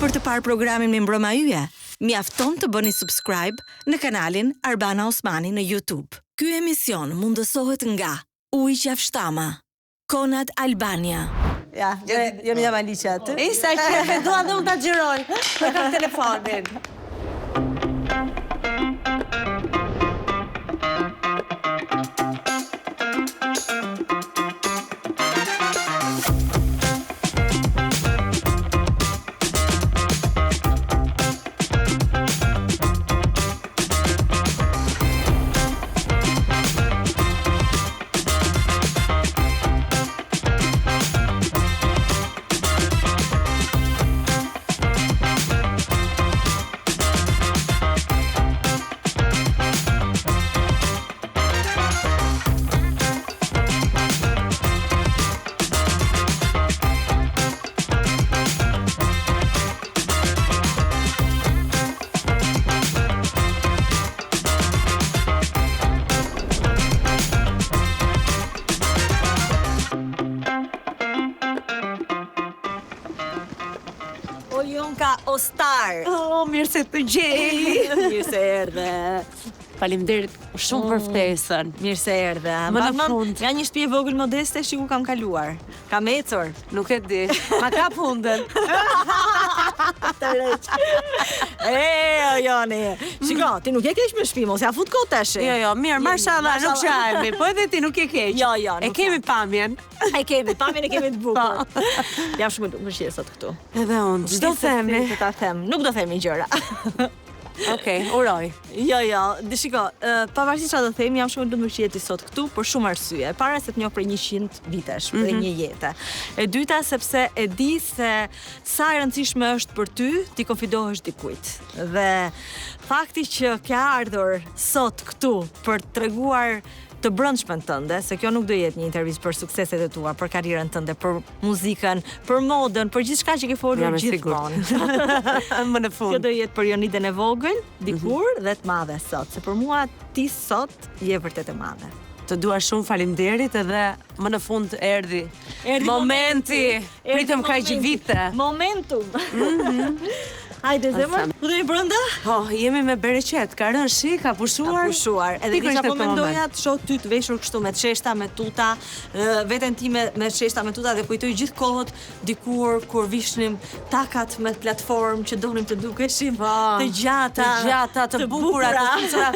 për të parë programin me mbrëma yje, mjafton të bëni subscribe në kanalin Arbana Osmani në YouTube. Ky emision mundësohet nga Ujë Qafshtama, Konad Albania. Ja, jam jam Alicia aty. Sa shefe, dua dhe unë ta xhiroj. Për kam telefonin. Ostar. Mirë se të gjej. Mirë se erdhe. Faleminderit shumë për ftesën. Mirë se erdhe. Më në fund. Nga një shtëpi e vogël modeste, shiku kam kaluar. Kam ecur. Nuk e di. Ma ka fundën. Të req. Joni. Shiko, ti nuk je keq me shtëpi, mos ja fut kot tash. Jo, mirë, mashallah, nuk qajemi. Po edhe ti nuk je keq. Jo, e kemi pamjen. E kemi të bukur. Jam shumë lumtur që je sot këtu. Edhe unë, çdo themi. Ta them, nuk do themi gjëra. Okej, uroj. Jo, shiko, pavarësisht çfarë do themi, jam shumë e lumtur që je ti sot këtu për shumë arsye. E para se të njoh për 100 vitesh, për një jetë. E dyta sepse e di se sa e rëndësishme është për ty ti konfidohesh dikujt. Dhe fakti që ke ardhur sot këtu për treguar të brëndshmën tënde, se kjo nuk do jetë një intervistë për sukseset e tua, për karrierën tënde, për muzikën, për modën, për gjithçka që ke folur gjithmonë. Më në fund. Kjo do jetë për Joniden e vogël, dikur dhe të madhe sot, se për mua ti sot je vërtet e madhe. Të dua shumë faleminderit edhe më në fund erdhi momenti. Pritëm kaq vite. Momentum. Hajde zemër, ku do i brenda? Jemi me bereqet, ka rënë shi, ka pushuar. Edhe kisha po mendoja të shoh ty të veshur kështu me çeshta, me tuta, veten time me çeshta, me tuta dhe kujtoj gjithë kohët dikur kur vishnim takat me platformë që donim të dukeshim të gjata, të bukura,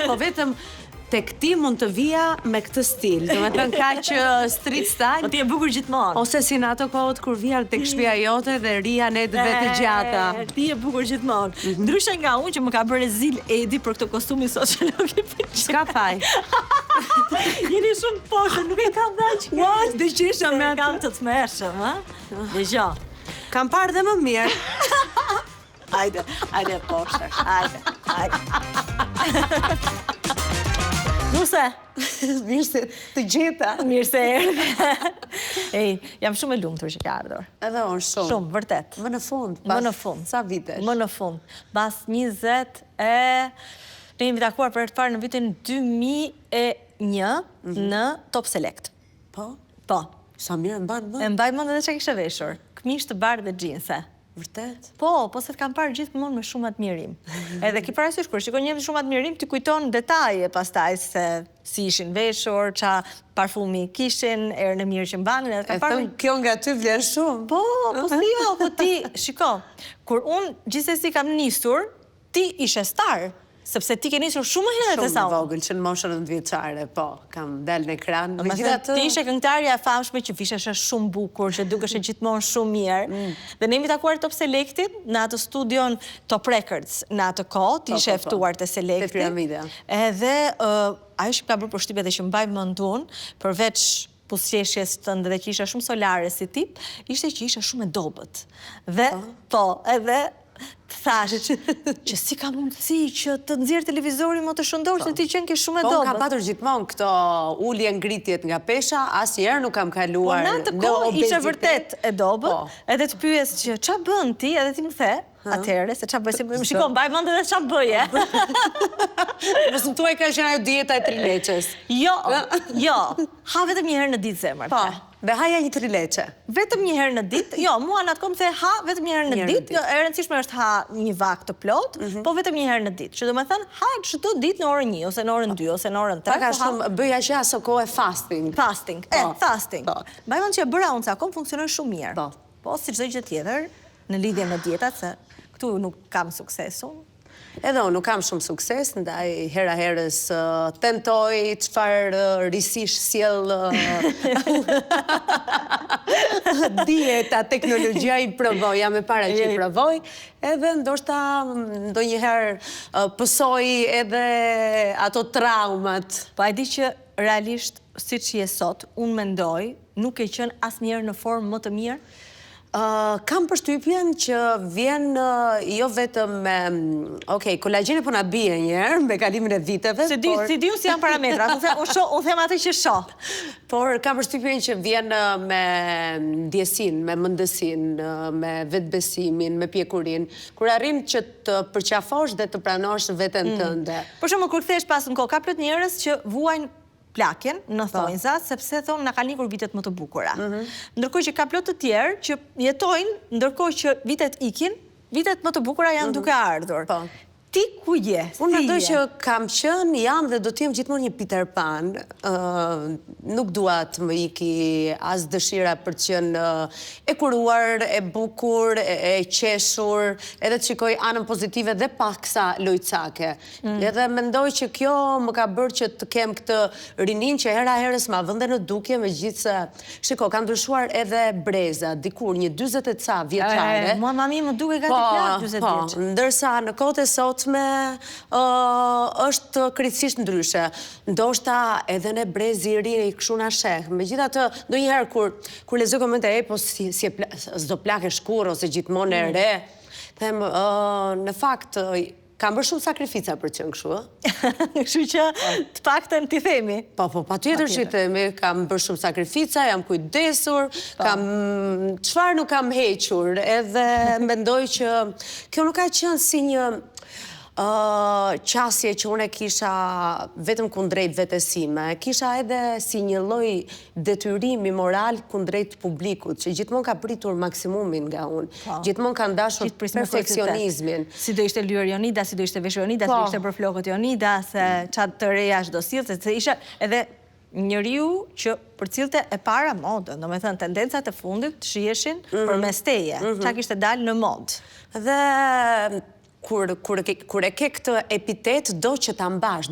po vetëm tek ti mund të vija me këtë stil, do me thënë kaq street style. Po ti je bukur gjithmonë. Ose si në ato kohët kur vija tek shtëpia jote dhe rija ne dhe të gjata. Ti je bukur gjithmonë. Ndryshe nga unë që më ka bërë zil Edi për këtë kostumin sot që nuk i pëlqen. S'ka faj. Jeni shumë poshtë, nuk e kam dashur. What? Dëgjisha me atë. Kam të tmerrshëm, ha? Dëgjoj. Kam parë dhe më mirë. Hajde poshtë. Hajde. Nuse, mirë se të gjeta. Mirë se erdhe. Jam shumë e lumtur që ke ardhur. Edhe unë shumë. Shumë, vërtet. Më në fund. Sa vitesh? Më në fund. Bas 20 ne jemi takuar për të parë në vitin 2001 në Top Select. Po? Po. Sa mirë e mbaj më? E mbaj më edhe që kishe veshur. Këmish të bardhë dhe xhinse. Vërtet? Po se të kam parë gjithmonë me shumë admirim. Edhe ki parasysh kur shikon një me shumë admirim, ti kujton detaje pastaj se si ishin veshur, qa parfumi kishin, erën e mirë që mbanin. E thëmë, kjo nga ty vlen shumë. Po si jo, po ti, shiko, kur unë gjithsesi kam nisur, ti ishe star. Sepse ti ke nisur shumë herët e sa unë. Shumë vogël, që në moshën 9 vjeçare, po, kam dalë në ekran. Ti ishe këngëtarja e famshme që visheshe shumë bukur, që dukeshe gjithmonë shumë mirë. Dhe ne jemi takuar Top Selectit në atë studion Top Records në atë kohë, ti ishe ftuar të Selectit. Te Piramida. Edhe ajo që ka bërë përshtypje dhe që mbaj mendun, përveç pusqeshjes tënde dhe që isha shumë solare si tip, ishte që isha shumë e dobët. Dhe, edhe thash që si ka mundësi që të nxjerr televizorin më të shëndosh se ti qenë ke shumë e dobët. Po, kam patur gjithmonë këto ulje ngritjet nga pesha, asnjëherë nuk kam kaluar në obesitet. Po, në atë kohë ishe vërtet e dobët, edhe të pyes që ç'a bën ti, edhe ti më the, atëherë, se çfarë bëj, më shikon, mbaj mend edhe çfarë bëje. Mos më thuaj ka qenë ajo dieta e trileçes. Jo, ha vetëm një herë në ditë zemër. Po, dhe haja një trileçe. Vetëm një herë në ditë, jo, mua në atë kohë më the ha vetëm një herë në ditë, jo, e rëndësishme është ha një vakt të plot, po vetëm një herë në ditë, që do të thënë ha çdo ditë në orën 1 ose në orën 2 ose në orën 3. Pak a shumë bëja që aso kohë fasting. Fasting, fasting. Mbaj mend që e bëra unë, akoma funksionon shumë mirë. Po, si çdo gjë tjetër, në lidhje me dietat, se këtu nuk kam sukses unë. Edhe unë nuk kam shumë sukses, ndaj hera herës tentoj çfarë risish sjell dieta, teknologjia i provoj, jam e para që i provoj, edhe ndoshta ndonjëherë pësoj edhe ato traumat. Po e di që realisht, siç je sot, unë mendoj, nuk e qenë asnjëherë në formë më të mirë. Kam përshtypjen që vjen jo vetëm me... Okej, kolagjeni po na bie njerë me kalimin e viteve. Si di unë si janë parametrat, unë them atë që shoh. Por kam përshtypjen që vjen me ndjesin, me mendësin, me vetbesimin, me pjekurin, kur arrin që të përqafosh dhe të pranosh veten tënde. Për shembull, kur kthehesh pas në kohë, ka plot njerëz që vuajnë plakjen në thonjza, sepse thonë na kanë ikur vitet më të bukura. Ndërkohë që ka plot të tjerë që jetojnë, ndërkohë që vitet ikin, vitet më të bukura janë duke ardhur. Ti ku je? Unë mendoj që kam qenë, jam dhe do t'jem gjithmonë një Peter Pan. Nuk dua të më iki as dëshira për të qenë e kuruar, e bukur, e qeshur, edhe të shikoj anën pozitive dhe paksa lojcake. Edhe mendoj që kjo më ka bërë që të kem këtë rinin që hera herës ma vënde në dukje, me gjithë se, shiko, kam ndryshuar edhe breza, dikur një 40 e ca vjeçare. Mua mami më duke gati plak 40 vjeç. Ndërsa në kohët e sotme është krejtësisht ndryshe. Ndoshta edhe në brezi i ri i kështu na sheh. Megjithatë, ndonjëherë kur lexoj komente po si s'do plak e shkurë ose gjithmonë e re, them në fakt kam bërë shumë sakrifica për të qenë kështu, Kështu që të paktën ti themi. Po, patjetër që themi, kam bërë shumë sakrifica, jam kujdesur, çfarë nuk kam hequr, edhe mendoj që kjo nuk ka qenë si një qasje që unë kisha vetëm kundrejt vetesime, kisha edhe si një lloj detyrimi moral kundrejt publikut, që gjithmonë ka pritur maksimumin nga unë, gjithmonë ka dashur perfeksionizmin. Si do ishte lyer Jonida, si do ishte vesh Jonida, si do ishte për flokët Jonida, se çat të reja çdo sillte, se isha edhe njeriu që përcillte e para modën, domethënë tendencat e fundit shiheshin përmes teje, çka kishte dalë në modë. Dhe kur e ke këtë epitet, do që ta mbash,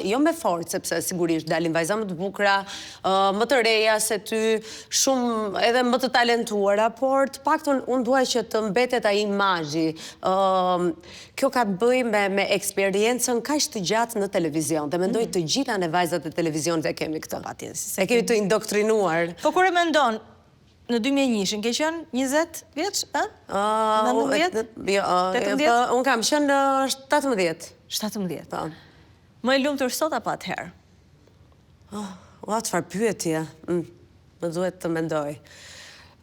jo me forcë, sepse sigurisht dalin vajza më të bukura, më të reja se ty, shumë edhe më të talentuara, por të paktën unë dua që të mbetet ai imazhi. Kjo ka të bëjë me eksperiencën kaq të gjatë në televizion, dhe mendoj të gjitha ne vajzat e televizionit e kemi këtë. E kemi të indoktrinuar. Po kur e mendon, në 2001-shin, ke qenë 20 vjeç, a? 19? Unë kam qenë 17. 17. Më e lumtur sot apo atëherë? Çfarë pyetje? Më duhet të mendoj.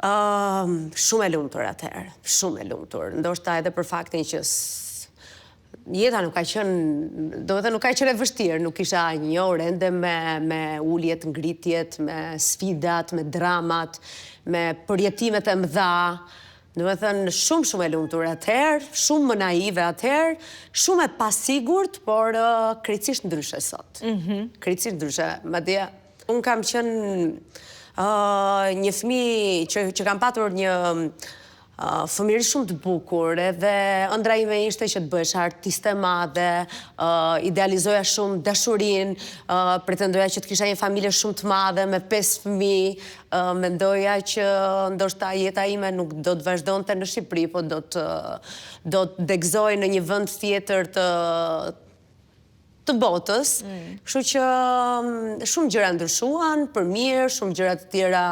Shumë e lumtur atëherë, shumë e lumtur. Ndoshta edhe për faktin që jeta nuk ka qenë, do të thënë nuk ka qenë e vështirë, nuk isha njohur ende me uljet, ngritjet, me sfidat, me dramat, me përjetimet e mëdha. Do të thënë shumë e lumtur atëherë, shumë më naive atëherë, shumë e pasigurt, por krejtësisht ndryshe sot. Krejtësisht ndryshe. Madje unë kam qenë një fëmijë që kam patur një fëmijëri shumë të bukur, edhe ëndra ime ishte që të bëhesh artiste madhe, idealizoja shumë dashurinë, pretendoja që të kisha një familje shumë të madhe me 5 fëmijë, mendoja që ndoshta jeta ime nuk do të vazhdonte në Shqipëri, po do të degëzoj në një vend tjetër të botës, kështu që shumë gjëra ndryshuan, për mirë, shumë gjëra të tjera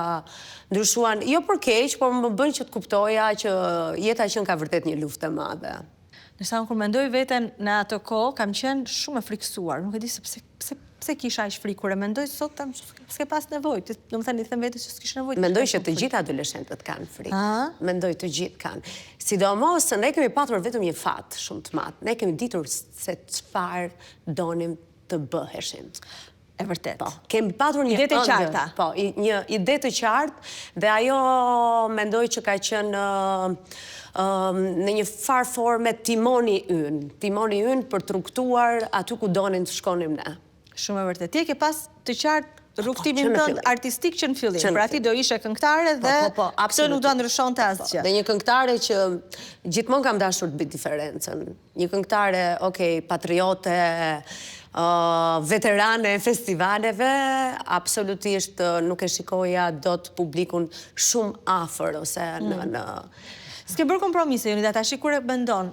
ndryshuan, jo për keq, por më bën që të kuptoja që jeta qenë ka vërtet një luftë e madhe. Nësa unë kur mendoj veten në ato kohë, kam qenë shumë e friksuar. Nuk e di se pse kisha aq frikë, kur e mendoj sot, s'ke pas nevojë. Do të thënë, i them vetes që s'kish nevojë. Mendoj që të gjithë adoleshentët kanë frikë. Mendoj të gjithë kanë. Sidomos, ne kemi patur vetëm një fat shumë të madh. Ne kemi ditur se çfarë donim të bëheshim. E vërtet. Po, kemi patur një ide të qarta. Po, një ide të qartë dhe ajo mendoj që ka qenë në një farë forme timoni ynë për truktuar aty ku donin të shkonim ne. Shumë e vërtet. Ti e ke pas të qartë rrugtimin tënd artistik që në fillim. Pra ti do ishe këngëtare dhe këtë nuk do ndryshonte asgjë. Dhe një këngëtare që gjithmonë kam dashur të bëj diferencën. Një këngëtare, patriote, veterane festivaleve, absolutisht nuk e shikoja dot publikun shumë afër ose në... S'ke bërë kompromise, Jonida, tash kur e mendon,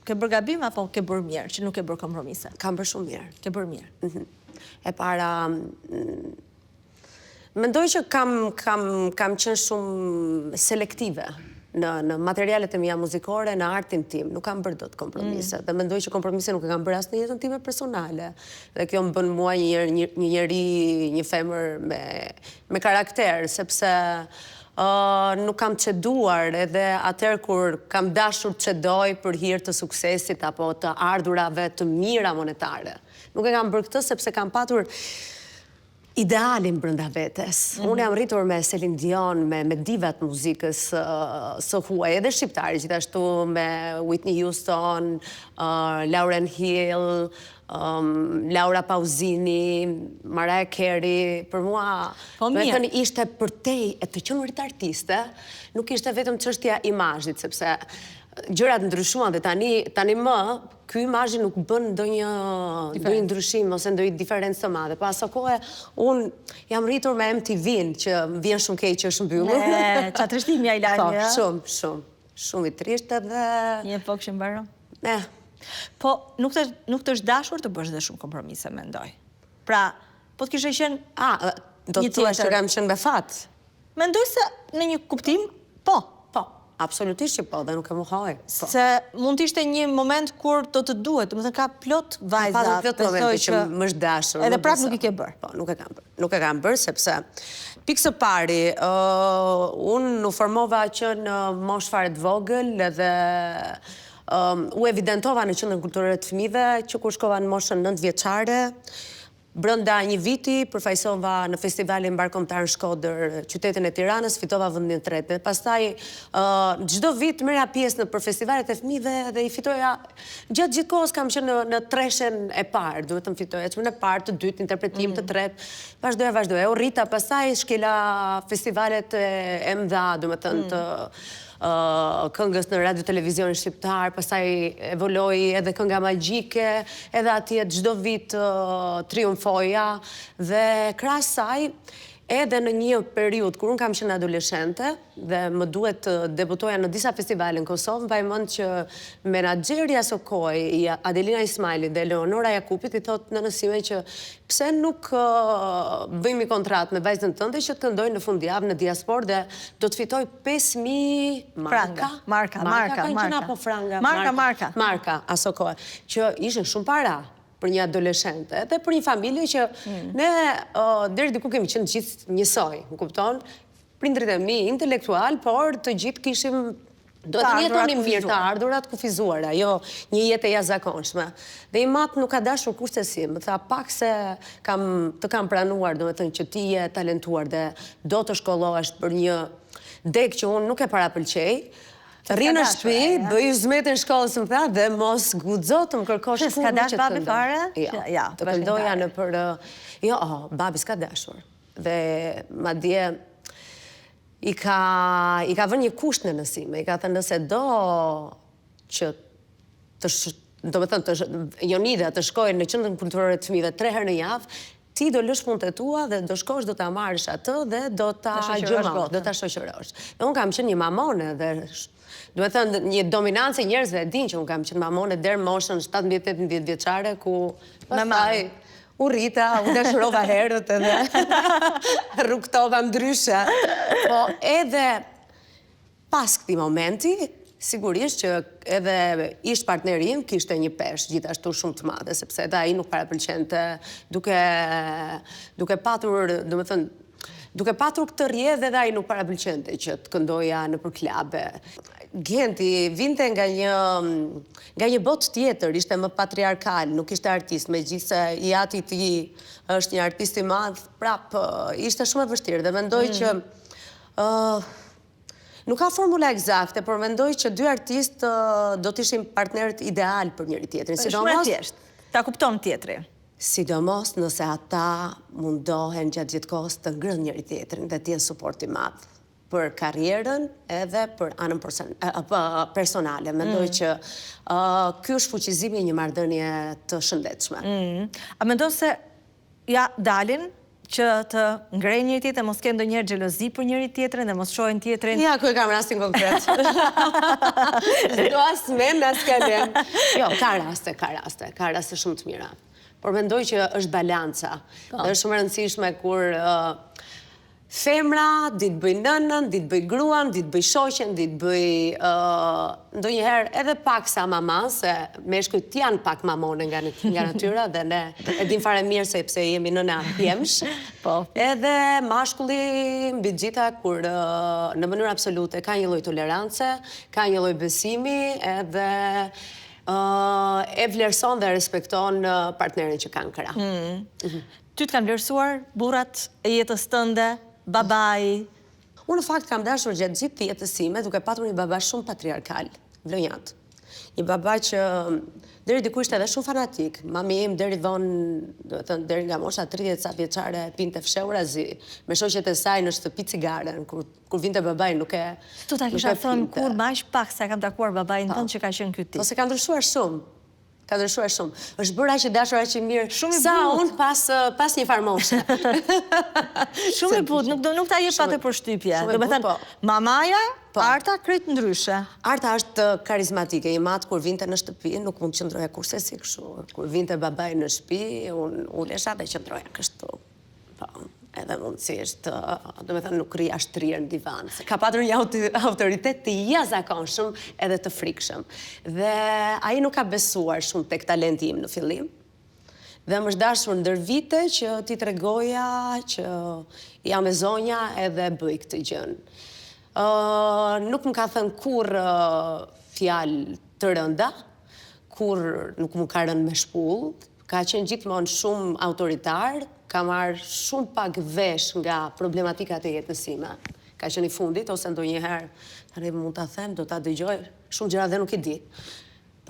ke bërë gabim apo ke bërë mirë që nuk ke bërë kompromise? Kam bërë shumë mirë. Ke bërë mirë. E para, mendoj që kam qenë shumë selektive në materialet e mia muzikore, në artin tim. Nuk kam bërë dot kompromise. Dhe mendoj që kompromise nuk e kam bërë as në jetën time personale. Dhe kjo më bën mua një njeri, një femër me karakter, sepse nuk kam ceduar edhe atëherë kur kam dashur të cedoj për hir të suksesit apo të ardhurave të mira monetare. Nuk e kam bërë këtë sepse kam patur idealin brenda vetes. Unë jam rritur me Celine Dion, me divat muzikës së huaj, edhe shqiptari, gjithashtu me Whitney Houston, Lauryn Hill, Laura Pausini, Mariah Carey. Për mua, vetëm ishte përtej e të qenurit artiste, nuk ishte vetëm çështja imazhit, sepse gjërat ndryshuan dhe tani më ky imazhi nuk bën ndonjë ndryshim ose ndonjë diferencë të madhe. Pas asaj kohe un jam rritur me MTV-n që vjen shumë keq që është mbyllur. Çatrishtimi ai lani. Shumë i trisht edhe një epokë që mbaron. Po, nuk të është dashur të bësh dhe shumë kompromise, mendoj. Pra, po të kishe qenë... do të thuash që kam qenë me fat? Mendoj se në një kuptim, po. Po, absolutisht që po, dhe nuk e mohoj. Se mund t'ishte një moment kur do të duhet, të më thënë ka plot vajza. Ka plot momente që më është dashur. Edhe prap nuk i ke bërë. Po, nuk e kam bërë. Nuk e kam bërë, sepse pikë së pari, unë u formova që në moshë fare të vogël edhe u evidentova në qendrën kulturore të fëmijëve që kur shkova në moshën 9 vjeçare, brenda një viti përfaqësova në festivalin mbarkombëtar në Shkodër, qytetin e Tiranës, fitova vendin e tretë. Pastaj çdo vit merra pjesë në festivalet e fëmijëve dhe i fitoja gjatë gjithë kohës kam qenë në treshen e parë, duhet të fitoja çmën e parë, të dytë, interpretim, të tretë. Vazhdoja. U rrita, pastaj shkela festivalet e mëdha, domethënë të këngës në radio televizionin shqiptar, pastaj evoloi edhe kënga magjike, edhe atje çdo vit triumfoja dhe krahas saj edhe në një periudhë kur unë kam qenë adoleshente dhe më duhet të debutoja në disa festivale në Kosovë, mbaj mend që menaxheri asaj kohe, Adelina Ismaili dhe Leonora Jakupit i thotë nënësime që pse nuk bëjmë kontratë me vajzën tënde që të këndojë në fundjavë në diasporë dhe do të fitoj 5.000 marka asaj kohe, që ishin shumë para për një adoleshente, edhe për një familje që ne deri diku kemi qenë gjithë njësoj, më kupton? Prindrit e mi intelektual, por të gjithë kishim do të jetonim mirë, të ardhurat kufizuara, jo një jetë e jashtëzakonshme. Dhe i mat nuk ka dashur kurse si, më tha pak se të kam pranuar, domethënë që ti je talentuar dhe do të shkollohesh për një deg që unë nuk e parapëlqej. Rri në shtëpi, bëj zmetën shkollës më tha dhe mos guxo të më kërkosh punë. S'ka dash babi fare? Ja, të këndoja në për... Jo, babi s'ka dashur. Dhe madje i ka vënë një kusht në nësime, i ka thënë nëse do që do me thënë Jonida të shkojnë në qendrën kulturore të fëmijëve 3 herë në javë, ti do lësh punët e tua dhe do shkosh, do ta marrësh atë dhe do ta gjëmosh, do ta shoqërosh. Dhe unë kam qenë një mamone dhe do të thënë një dominancë e njerëzve e din që unë kam qenë mamone deri moshën 17-18 vjeçare ku pastaj u rrita, u dashurova herët edhe rrugtova ndryshe. Po edhe pas këtij momenti Sigurisht që edhe ish partneri im kishte një peshë gjithashtu shumë të madhe, sepse edhe ai nuk parapëlqente duke patur, duke patur këtë rrjedhë edhe ai nuk parapëlqente që të këndoja nëpër klabe. Genti vinte nga një botë tjetër, ishte më patriarkal, nuk ishte artist, megjithëse i ati i tij është një artist i madh, ishte shumë e vështirë dhe mendoj që nuk ka formula eksakte, por mendoj që dy artistë do të ishin partnerët ideal për njëri tjetrin. Shumë e thjeshtë, ta kupton tjetri. Sidomos nëse ata mundohen gjatë gjithë kohës të ngrënë njëri tjetrin dhe të jenë suport i madh për karrierën edhe për anën personale. Mendoj që ky është fuqizimi i një marrëdhënie të shëndetshme. A mendon se ja dalin që të ngrejnë njëri tjetrin, mos kenë ndonjëherë xhelozi për njëri tjetrin dhe mos shohin tjetrin? Ja, ku e kam rastin konkret. Do as mend, as kalem. Jo, ka raste shumë të mira. Por mendoj që është balanca. Dhe është shumë e rëndësishme kur femra ditë bëj nënën, ditë bëj gruan, ditë bëj shoqen, ditë bëj ndonjëherë edhe pak sa maman, se meshkujt janë pak mamone nga natyra dhe ne e dim fare mirë sepse jemi nëna pjemsh. Edhe mashkulli mbi gjitha kur në mënyrë absolute ka një lloj tolerance, ka një lloj besimi edhe e vlerëson dhe respekton partnerin që kanë krah. Ty të kanë vlerësuar burrat e jetës tënde? Babai? Unë në fakt kam dashur gjatë gjithë jetës time duke patur një baba shumë patriarkal, vlonjat. Një baba që deri diku ishte edhe shumë fanatik. Mami im deri vonë, deri nga mosha 30 sa vjeçare pinte fshehura zi me shoqet e saj në shtëpi cigaren, kur vinte babai nuk e pinte. Tu ta kisha thënë kur më aq pak sa kam takuar babain tënd që ka qenë ky tip. Ose ka ndryshuar shumë. Ka ndryshuar shumë. Është bërë aq e dashur, aq e mirë. Sa unë pas një farmoshe. Shumë i butë, nuk ta jep atë përshtypje. Do të thënë, mamaja, Arta krejt ndryshe. Arta është karizmatike. I matë kur vinte në shtëpi, nuk mund të qëndroja kurse si kështu. Kur vinte babai në shtëpi, unë ulesha dhe qëndroja kështu. Edhe mundësisht, do me thënë, nuk rria shtrirë në divan. Ka patur një autoritet të jashtëzakonshëm edhe të frikshëm. Dhe ai nuk ka besuar shumë tek talenti im në fillim. Dhe më është dashur ndër vite që ti tregoja që jam e zonja edhe bëj këtë gjën. Nuk më ka thënë kur fjalë të rënda, kur nuk më ka rënë me shpull, ka qenë gjithmonë shumë autoritar, ka marrë shumë pak vesh nga problematikat e jetës sime. Ka qenë i fundit, ose ndonjëherë, tani mund ta them, do ta dëgjoj, shumë gjëra dhe nuk i di.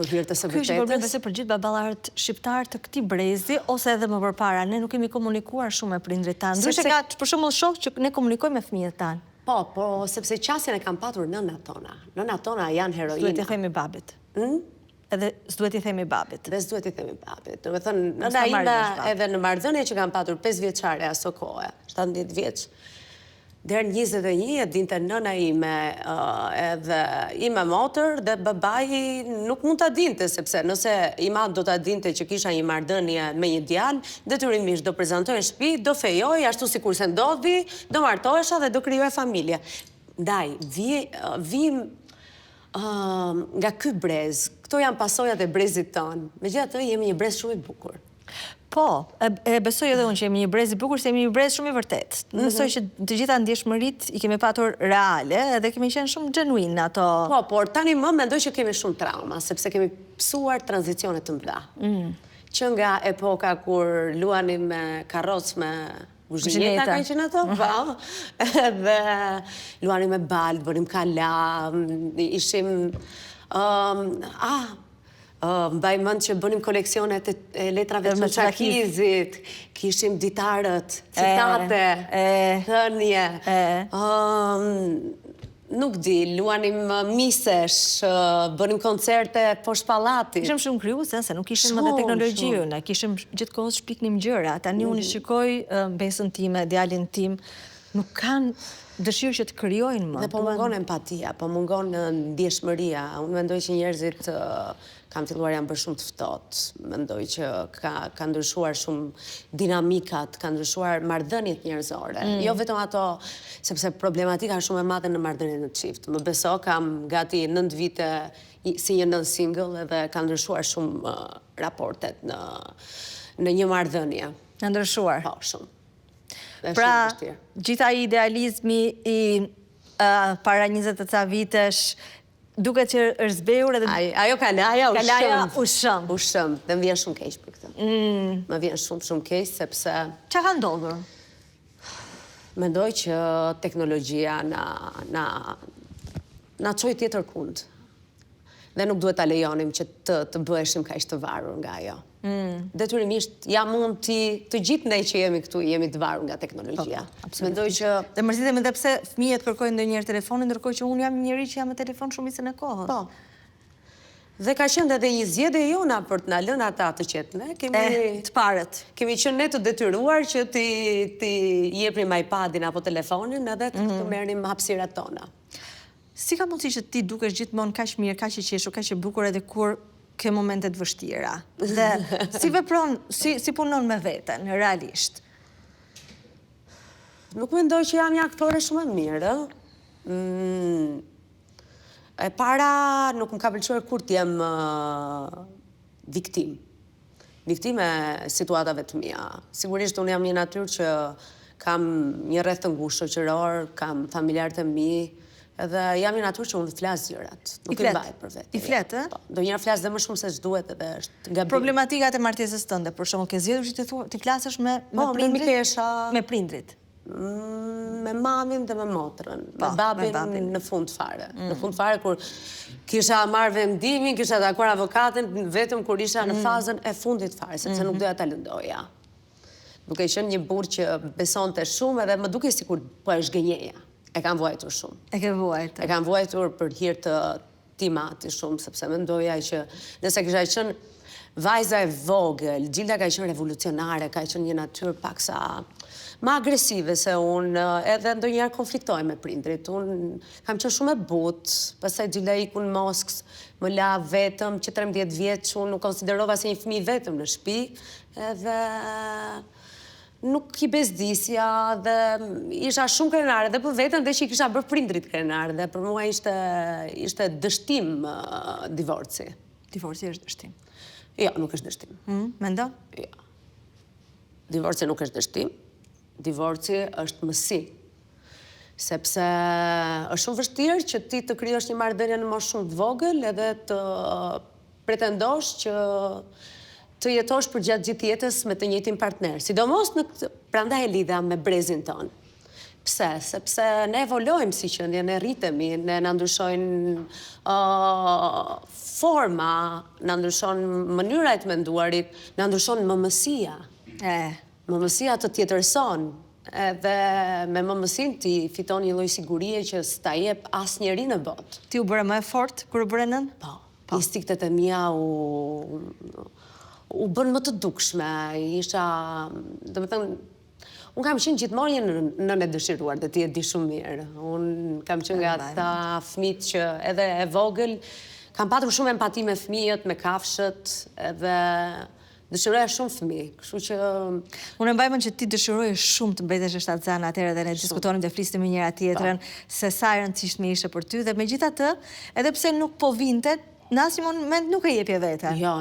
Për hir të së vërtetës. Ky është problem besoj për gjithë baballarët shqiptar të këtij brezi, ose edhe më përpara, ne nuk kemi komunikuar shumë me prindrit tanë. Ndryshe ka për shembull shok që ne komunikojmë me fëmijët tanë. Po, sepse qasjen e kam patur nënat tona. Nënat tona janë heroina. Duhet i themi babit. Edhe s'duhet i themi babit. Dhe s'duhet i themi babit. Do me thënë, nëna ime edhe në marrëdhënie që kam patur 5 vjeçare aso kohë, 17 vjeç, deri në 21 e dinte nëna ime edhe ime motër dhe babai nuk mund ta dinte, sepse nëse i madh do ta dinte që kisha një marrëdhënie me një djalë, detyrimisht do prezantohej në shtëpi, do fejoj ashtu sikur se ndodhi, do martohesha dhe do krijoja familje. Ndaj, vim nga ky brez, këto janë pasojat e brezit tonë. Megjithatë jemi një brez shumë i bukur. Po, e besoj edhe unë që jemi një brez i bukur, se jemi një brez shumë i vërtet. Besoj që të gjitha ndjeshmërit i kemi patur reale edhe kemi qenë shumë genuin në ato. Po, por tani më mendoj që kemi shumë trauma, sepse kemi pësuar tranzicione të mëdha. Që nga epoka kur luanim me karroc me Uzhineta kanë qenë ato, po. Edhe luanim me balt, bënim kala, ishim... Mbaj mend që bënim koleksionet e letrave të Çakizit, kishim ditarët, citate, thënie. Nuk di, luanim misesh, bënim koncerte poshtë pallatit. Kishim shumë krijuese, se nuk kishim edhe teknologji, ne kishim gjithkohës shpiknim gjëra. Tani unë shikoj besën time, djalin tim, nuk kanë dëshirë që të krijojnë më. Dhe po mungon empatia, po mungon ndjeshmëria. Unë mendoj që njerëzit kam filluar janë bërë shumë të ftohtë. Mendoj që ka ndryshuar shumë dinamikat, ka ndryshuar marrëdhëniet njerëzore. Jo vetëm ato, sepse problematika është shumë e madhe në marrëdhëniet në çift. Më beso, kam gati 9 vite si një nën single edhe ka ndryshuar shumë raportet në një marrëdhënie. Në ndryshuar. Po, shumë. Pra, gjitha i idealizmi i para 20 të ca vitesh, duke që është zbehur edhe... Ajo kalaja u shëm. U shëm, dhe më vjen shumë keq për këtë. Më vjen shumë keq, sepse... Qa ka ndodhur? Mendoj që teknologjia na çoi tjetër kund. Dhe nuk duhet ta lejonim që të bëheshim kaq të varur nga ajo. Detyrimisht, ja mund të gjithë ne që jemi këtu, jemi të varur nga teknologjia. Mendoj që... Dhe mërzitem edhe pse fëmijët kërkojnë ndonjëherë telefonin, ndërkohë që unë jam njëri që jam me telefon shumicën e kohës. Po. Dhe ka qenë edhe një zgjedhje jona për të na lënë ata të qetë ne. Të parët. Kemi qenë ne të detyruar që ti jepnim iPadin apo telefonin edhe të merrnim hapësirat tona. Si ka mundësi që ti dukesh gjithmonë kaq mirë, kaq i qeshur, kaq i bukur edhe kur ke momentet vështira? Dhe si vepron, si punon me veten, realisht? Nuk mendoj që jam një aktore shumë e mirë. E para, nuk më ka pëlqyer kur t'jem viktim. Viktim e situatave të mia. Sigurisht, unë jam një natyrë që kam një rreth të ngushtë shoqëror, kam familjarët e mi, edhe jam një natyrë që unë flas gjërat. Nuk i mbaj për vetë. I flet, ë? Ndonjëherë flas dhe më shumë se ç'duhet edhe është gabim. Problematika e martesës tënde, për shembull, ke zgjedhur që ti flasësh me prindrit? Me prindrit. Me mamin dhe me motrën, me babin në fund fare. Në fund fare, kur kisha marrë vendimin, kisha takuar avokatin, vetëm kur isha në fazën e fundit fare, sepse nuk doja ta lëndoja. Duke qenë një burrë që besonte shumë edhe më duke sikur po e zgënjeja. E kam vuajtur shumë. E ke vuajtur. E kam vuajtur për hir të timati shumë, sepse mendoja që nëse kisha qenë vajza e vogël, Gjilda ka qenë revolucionare, ka qenë një natyrë paksa më agresive se unë, edhe ndonjëherë konfliktoj me prindrit. Unë kam qenë shumë e butë, pastaj Gjilda iku në Moskë, më la vetëm që 13 vjeç, unë nuk konsiderova se një fëmijë vetëm në shtëpi, edhe nuk i bezdisja dhe isha shumë krenare dhe për vetëm dhe që i kisha bërë prindrit krenare dhe për mua ishte dështim divorci. Divorci është dështim? Jo, nuk është dështim. Mendo? Jo. Divorci nuk është dështim. Divorci është mësi. Sepse është shumë vështirë që ti të krijosh një marrëdhënie në moshë shumë të vogël edhe të pretendosh që të jetosh për gjatë gjithë jetës me të njëjtin partner. Sidomos prandaj e lidha me brezin ton. Pse? Sepse ne evolojmë si qëndje, ne rritemi, ne na ndryshojnë forma, na ndryshojnë mënyra e të menduarit, na ndryshon mëmësia. Mëmësia të tjetërson. Edhe me mëmësin ti fiton një lloj sigurie që s'ta jep asnjëri në botë. Ti u bëre më e fortë kur u bëre nën? Po. Instiktet e mia u bën më të dukshme, unë kam qenë gjithmonë një nën e dëshiruar, dhe ti e di shumë mirë. Unë kam qenë nga ata fëmijët që edhe e vogël, kam patur shumë empati me fëmijët, me kafshët, edhe dëshiroja shumë fëmijë, kështu që... Unë e mbajmën që ti dëshiroje shumë të mbetësh e shtatzanë atëherë dhe ne diskutonim dhe flisnim me njëra tjetrën se sa e rëndësishme ishte për ty dhe megjithatë, edhe pse nuk po vinte, në asnjë moment nuk e jepje vete. Jo.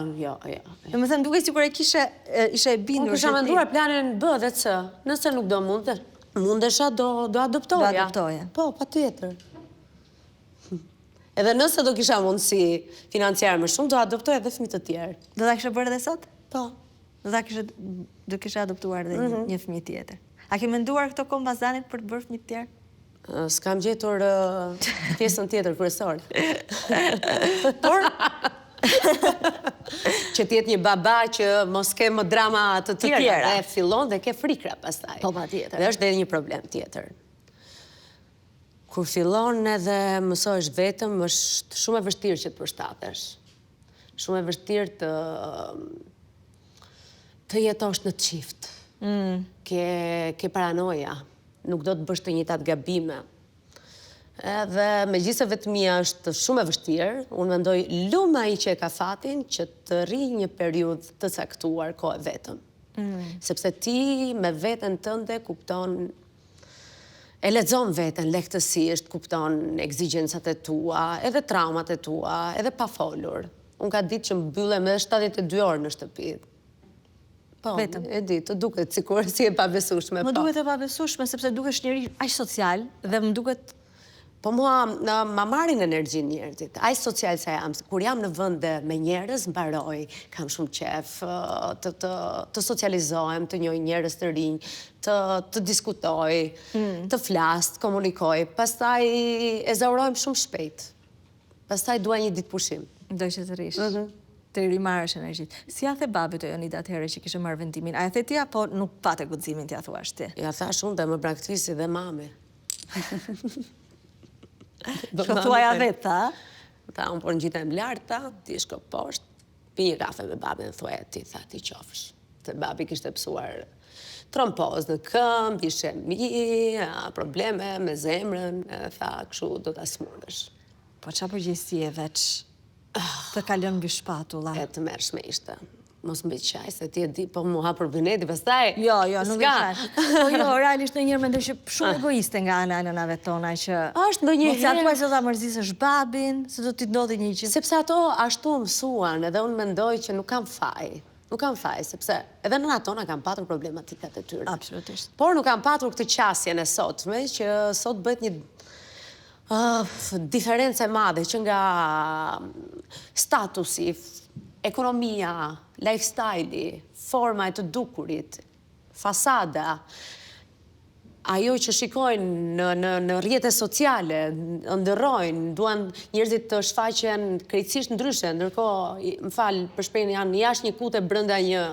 Domethënë duke sikur e ishe e bindur. Unë kisha menduar planin B dhe C. Nëse nuk do mundesha do adoptoja. Do adoptoje. Po, patjetër. Edhe nëse do kisha mundësi financiare më shumë, do adoptoja edhe fëmijë të tjerë. Do ta kishe bërë edhe sot? Po. Do kishe adoptuar edhe një fëmijë tjetër. A ke menduar këto kohë mbas Danit për të bërë fëmijë të tjerë? S'kam gjetur pjesën tjetër kryesore. Por? Që t'jetë një baba që mos ke më drama të tjera. Dhe fillon dhe ke frikra pastaj. Po, patjetër. Dhe është edhe një problem tjetër. Kur fillon edhe mësohesh vetëm, është shumë e vështirë që të përshtatesh. Shumë e vështirë të jetosh në çift. Ke paranoja. nuk do të bësh të njëjtat gabime. Edhe megjithëse vetmia është shumë e vështirë, unë mendoj lumë ai që e ka fatin që të rri një periudhë të caktuar kohë vetëm. Sepse ti me veten tënde kupton, e lexon veten lehtësisht, kupton ekzigjencat e tua, edhe traumat e tua, edhe pa folur. Unë ka ditë që mbyllem edhe 72 orë në shtëpi. Po, vetëm. e di, të duket sikur si e pabesueshme. Më duket e pabesueshme sepse dukesh njëri aq social dhe më duket Po mua ma marrin energjin njerëzit. Aq social sa jam. Kur jam në vende me njerëz, mbaroj, kam shumë qef, të socializohem, të njoh njerëz të rinj, të diskutoj, të flas, të komunikoj. Pastaj e zaurojm shumë shpejt. Pastaj dua një ditë pushim. do që të rish. Të rimarrësh energjit. Si ja the babit të Jonida atëherë që kishte marrë vendimin? A e the ti apo nuk pate guximin t'ia thuash ti? Ja thash unë dhe më braktisë dhe mami. Që thuaja vetë, tha? Ta, unë por në gjitem larta, ti shko poshtë, pi një kafe me babin, thuaja ti, tha, ti qofsh. Të babi kishte pësuar trompoz në këmbë, ishe probleme me zemrën, tha, këshu do t'a smurësh. Po qa përgjithësi e veç të kalon mbi shpatulla? E të mërshme ishte. Mos mbi qaj, se ti e di, po mu hapër bineti, pastaj... Jo, nuk e qaj. Po jo, realisht në njërë mendoj që shumë egoiste nga anënave tona që... Është ndonjëherë... Mos ja thuaj se do ta mërzisësh babin, se do t'i ndodhi një gjë. Sepse ato ashtu mësuan, edhe unë mendoj që nuk kam faj. Nuk kam faj, sepse edhe nëna tona kam patur problematikat e tyre. Absolutisht. Por nuk kam patur këtë qasjen e sotme, që sot bëhet një diferencë e madhe që nga statusi, ekonomia, lifestyle-i, forma e të dukurit, fasada, ajo që shikojnë në rrjetet sociale, ndërrojnë, duan njerëzit të shfaqen krejtësisht ndryshe, ndërkohë, më falë, për shpejnë janë jashtë një kute brenda një...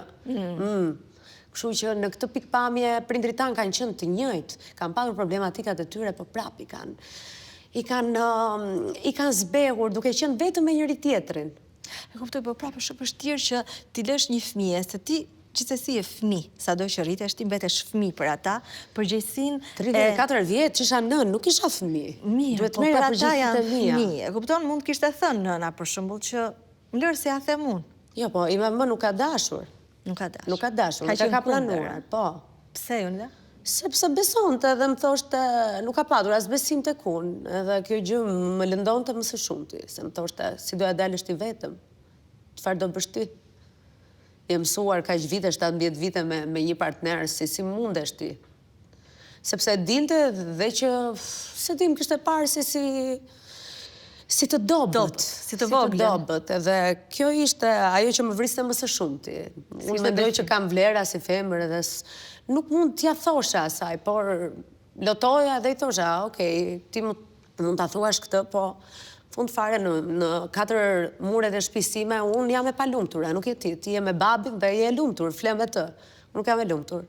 Kështu që në këtë pikpamje, prindrit tanë kanë qenë të njëjtë, kanë patur problematikat e tyre, po prap i kanë zbehur duke qenë vetëm me njëri tjetrin. E kuptoj, po prapë shumë vështirë që ti lësh një fëmijë, se ti gjithsesi e fëmijë, sado që rritesh, ti mbetesh fëmijë për ata, përgjegjësinë 34 vjet, që isha nën, nuk isha fëmijë. Mirë, po për ata janë fëmijë. E kupton, mund kishte thënë nëna për shembull që më lër se ja them unë. Jo, po i më nuk ka dashur. Nuk ka dashur. Nuk ka dashur, nuk ka planuar, po. Pse Jonida? Sepse besonte dhe më thoshte, nuk ka patur as besim tek unë, edhe kjo gjë më lëndonte më së shumti, se më thoshte, si doja dalësh ti vetëm, çfarë do bësh ti? Je mësuar kaq vite, 17 vite me një partner, si mundesh ti? Sepse dinte dhe që, se dim kishte parë si të dobët. Si të voglen. Edhe kjo ishte ajo që më vriste më së shumti. Unë mendoj që kam vlera si femër edhe nuk mund t'ja thosha asaj, por lotoja dhe i thosha, okej, ti mund t'a thuash këtë, po fund fare në 4 muret e shtëpisime, unë jam e palumtura, nuk je ti je me babin dhe je e lumtur, flem me të, unë nuk jam e lumtur.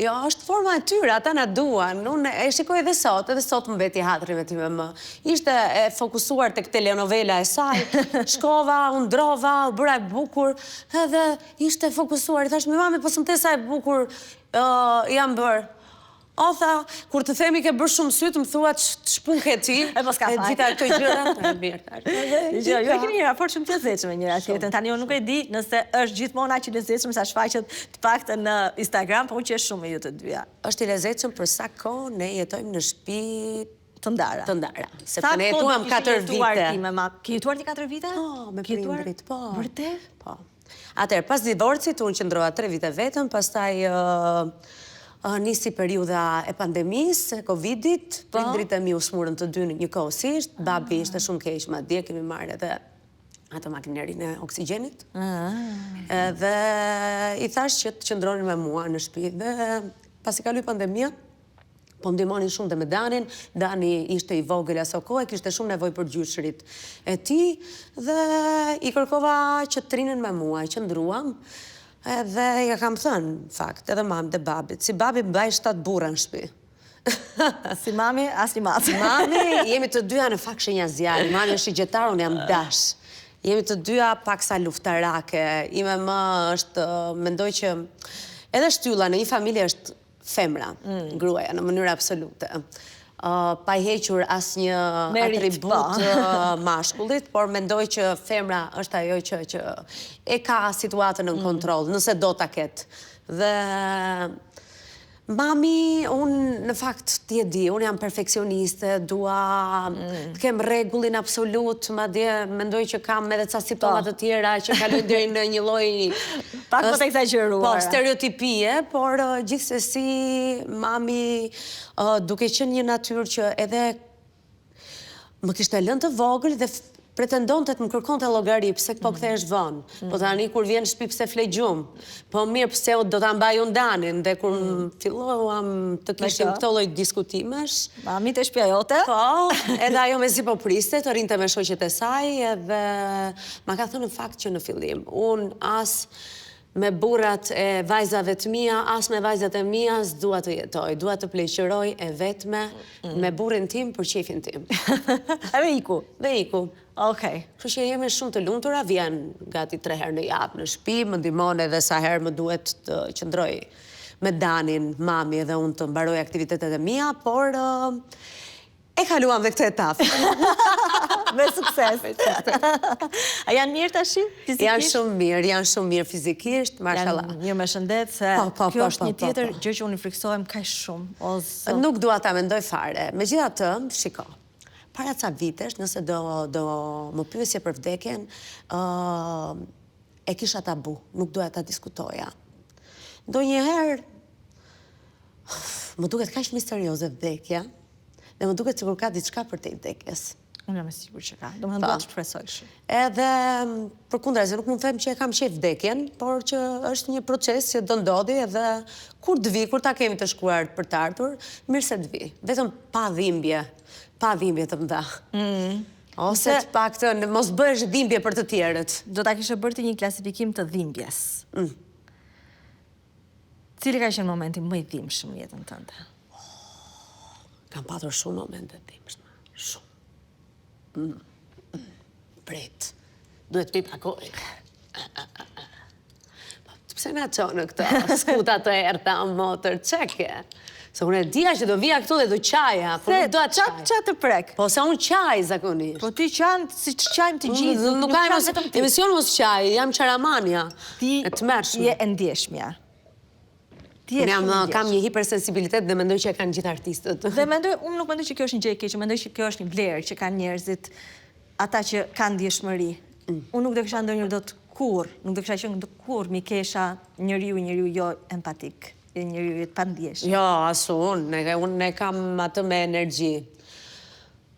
Jo, është forma e tyre, ata na duan, unë e shikoj edhe sot më beti hatri me ti me më. Ishte e fokusuar tek telenovela e saj, shkova, unë drova, u bëra e bukur, edhe ishte fokusuar, i thash, me mami, po së më te sa e bukur jam bërë. O, tha, kur të themi ke bërë shumë sytë, më thua që shpun ke ti. E mos ka faj. E gjitha të gjëra, e mirë. Jo, e kemi një raport shumë të lezetshëm njëra tjetrën. Tani unë nuk e di nëse është gjithmonë aq i lezetshëm sa shfaqet të paktën në Instagram, po unë qesh shumë me ju të dyja. Është i lezetshëm për sa kohë ne jetojmë në shtëpi të ndara. Sepse ne jetuam 4 vite. Ke jetuar ti 4 vite? Po, me prindrit, po. Vërtet? Po. Atëherë, pas divorcit, unë qëndrova 3 vite vetëm, pastaj nisi periudha e pandemisë, Covidit, prindrit e mi u smurën të dy një kohësisht, babi ishte shumë keq, madje kemi marrë edhe atë makinerin e oksigjenit. Dhe i thash që të qëndronin me mua në shtëpi. Dhe pasi kaloi pandemia, po ndihmonin shumë dhe me Danin. Dani ishte i vogël aso kohë, kishte shumë nevojë për gjyshrit e tij dhe i kërkova që të rinin me mua, qëndruam. Edhe ja kam thënë, fakt, edhe mami dhe babit. Si babi mbaj 7 burra në shtëpi. Si mami, as një matë. Mami, jemi të dyja në fakt shenja zjarri. Mami është i gjetar, unë jam dash. Jemi të dyja paksa luftarake. Ime më është, mendoj që edhe shtylla në një familje është femra, gruaja, në mënyrë absolute. Pa i hequr asnjë atribut mashkullit, por mendoj që femra është ajo që e ka situatën në kontroll, nëse do ta ketë. Dhe mami, unë në fakt ti e di, unë jam perfekcioniste, dua të kem rregullin absolut, madje mendoj që kam edhe ca simptoma të tjera që kalojnë deri në një lloj pak më të egzageruar. Po, stereotipie, por gjithsesi mami duke qenë një natyrë që edhe më kishte lënë të vogël dhe pretendonte të më kërkonte llogari pse po kthehesh vonë. Po tani kur vjen në shtëpi pse fle gjumë. Po mirë pse do ta mbaj unë Danin dhe kur filluam të kishim këto lloj diskutimesh. Mami të shtëpia jote? Po, edhe ajo mezi po priste të rinte me shoqet e saj edhe ma ka thënë në fakt që në fillim unë as me burrat e vajzave të mia, as me vajzat e mia s'dua të jetoj, dua të pleqëroj e vetme me burrin tim për qefin tim. Edhe iku? Dhe iku. Okej. Kështu që jemi shumë të lumtura, vjen gati 3 herë në javë në shtëpi, më ndihmon edhe sa herë më duhet të qëndroj me Danin, mami edhe unë të mbaroj aktivitetet e mia, por e kaluam dhe këtë etapë. Me sukses. A janë mirë tash fizikisht? Janë shumë mirë fizikisht, mashallah. Janë mirë me shëndet, se kjo është një tjetër gjë që unë i friksohem kaq shumë. Nuk dua ta mendoj fare. Megjithatë, shiko, para ca vitesh, nëse do më pyesje për vdekjen, e kisha tabu, nuk doja ta diskutoja. Ndonjëherë më duket kaq misterioze vdekja, dhe më duket sikur ka diçka për te vdekjes. Unë jam e sigurt që ka. Domethënë dua të shpresoj shumë. Edhe përkundrazi, nuk mund të them që e kam qef vdekjen, por që është një proces që do ndodhi edhe kur të vi, kur ta kemi të shkruar për të ardhur, mirë se të vi. Vetëm pa dhimbje të mëdha. Ose të paktën mos bëhesh dhimbje për të tjerët. Do ta kishe bërë ti një klasifikim të dhimbjes. Cili ka qenë momenti më i dhimbshëm në jetën tënde? Kam patur shumë momente të dhimbshme. Shumë. Prit. Duhet pi pakoj. Pse na qonë këto skuta të erta në motër, çeke? Se unë e dija që do vija këtu dhe do qaja, po nuk do atë qaj. Qa të prek? Po se unë qaj zakonisht. Po ti qanë si që qajmë të gjithë. Nuk ka emision mos qaj, jam qaramania. E të mërshme. Ti je e ndjeshmja. Unë kam një hipersensibilitet dhe mendoj që e kanë gjithë artistët. Dhe unë nuk mendoj që kjo është një gjë e keqe, mendoj që kjo është një vlerë që kanë njerëzit, ata që kanë ndjeshmëri. Unë nuk do kisha ndonjëherë dot kurrë, nuk do kisha qenë kurrë mikesha njeriu jo empatik, njeriu pa ndjeshëm. Jo, as unë kam atë me energji.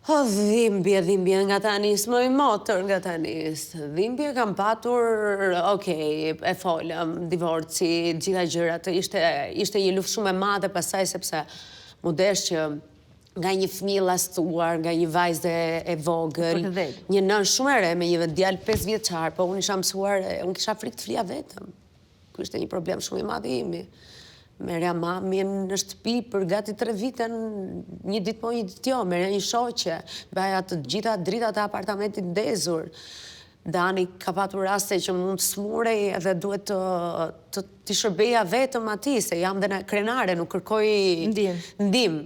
Dhimbje nga tani, s'moj motër nga tani. Dhimbje kam patur, okej, e folëm, divorci, gjitha gjërat, ishte një luftë shumë e madhe pasaj, sepse mu desh që nga një fëmijë llastuar, nga një vajzë e vogël, një nën shumë e re me një djalë 5 vjeçar, po unë isha mësuar, unë kisha frikë të flija vetëm. Ky ishte një problem shumë i madh i imi. Merja mamin në shtëpi për gati 3 vite, një ditë po një ditë jo, merja një shoqe, baja të gjitha dritat e apartamentit ndezur. Dani ka patur raste që mund të smurej edhe duhet të shërbeja vetëm ati, se jam dhe në krenare, nuk kërkoj ndim.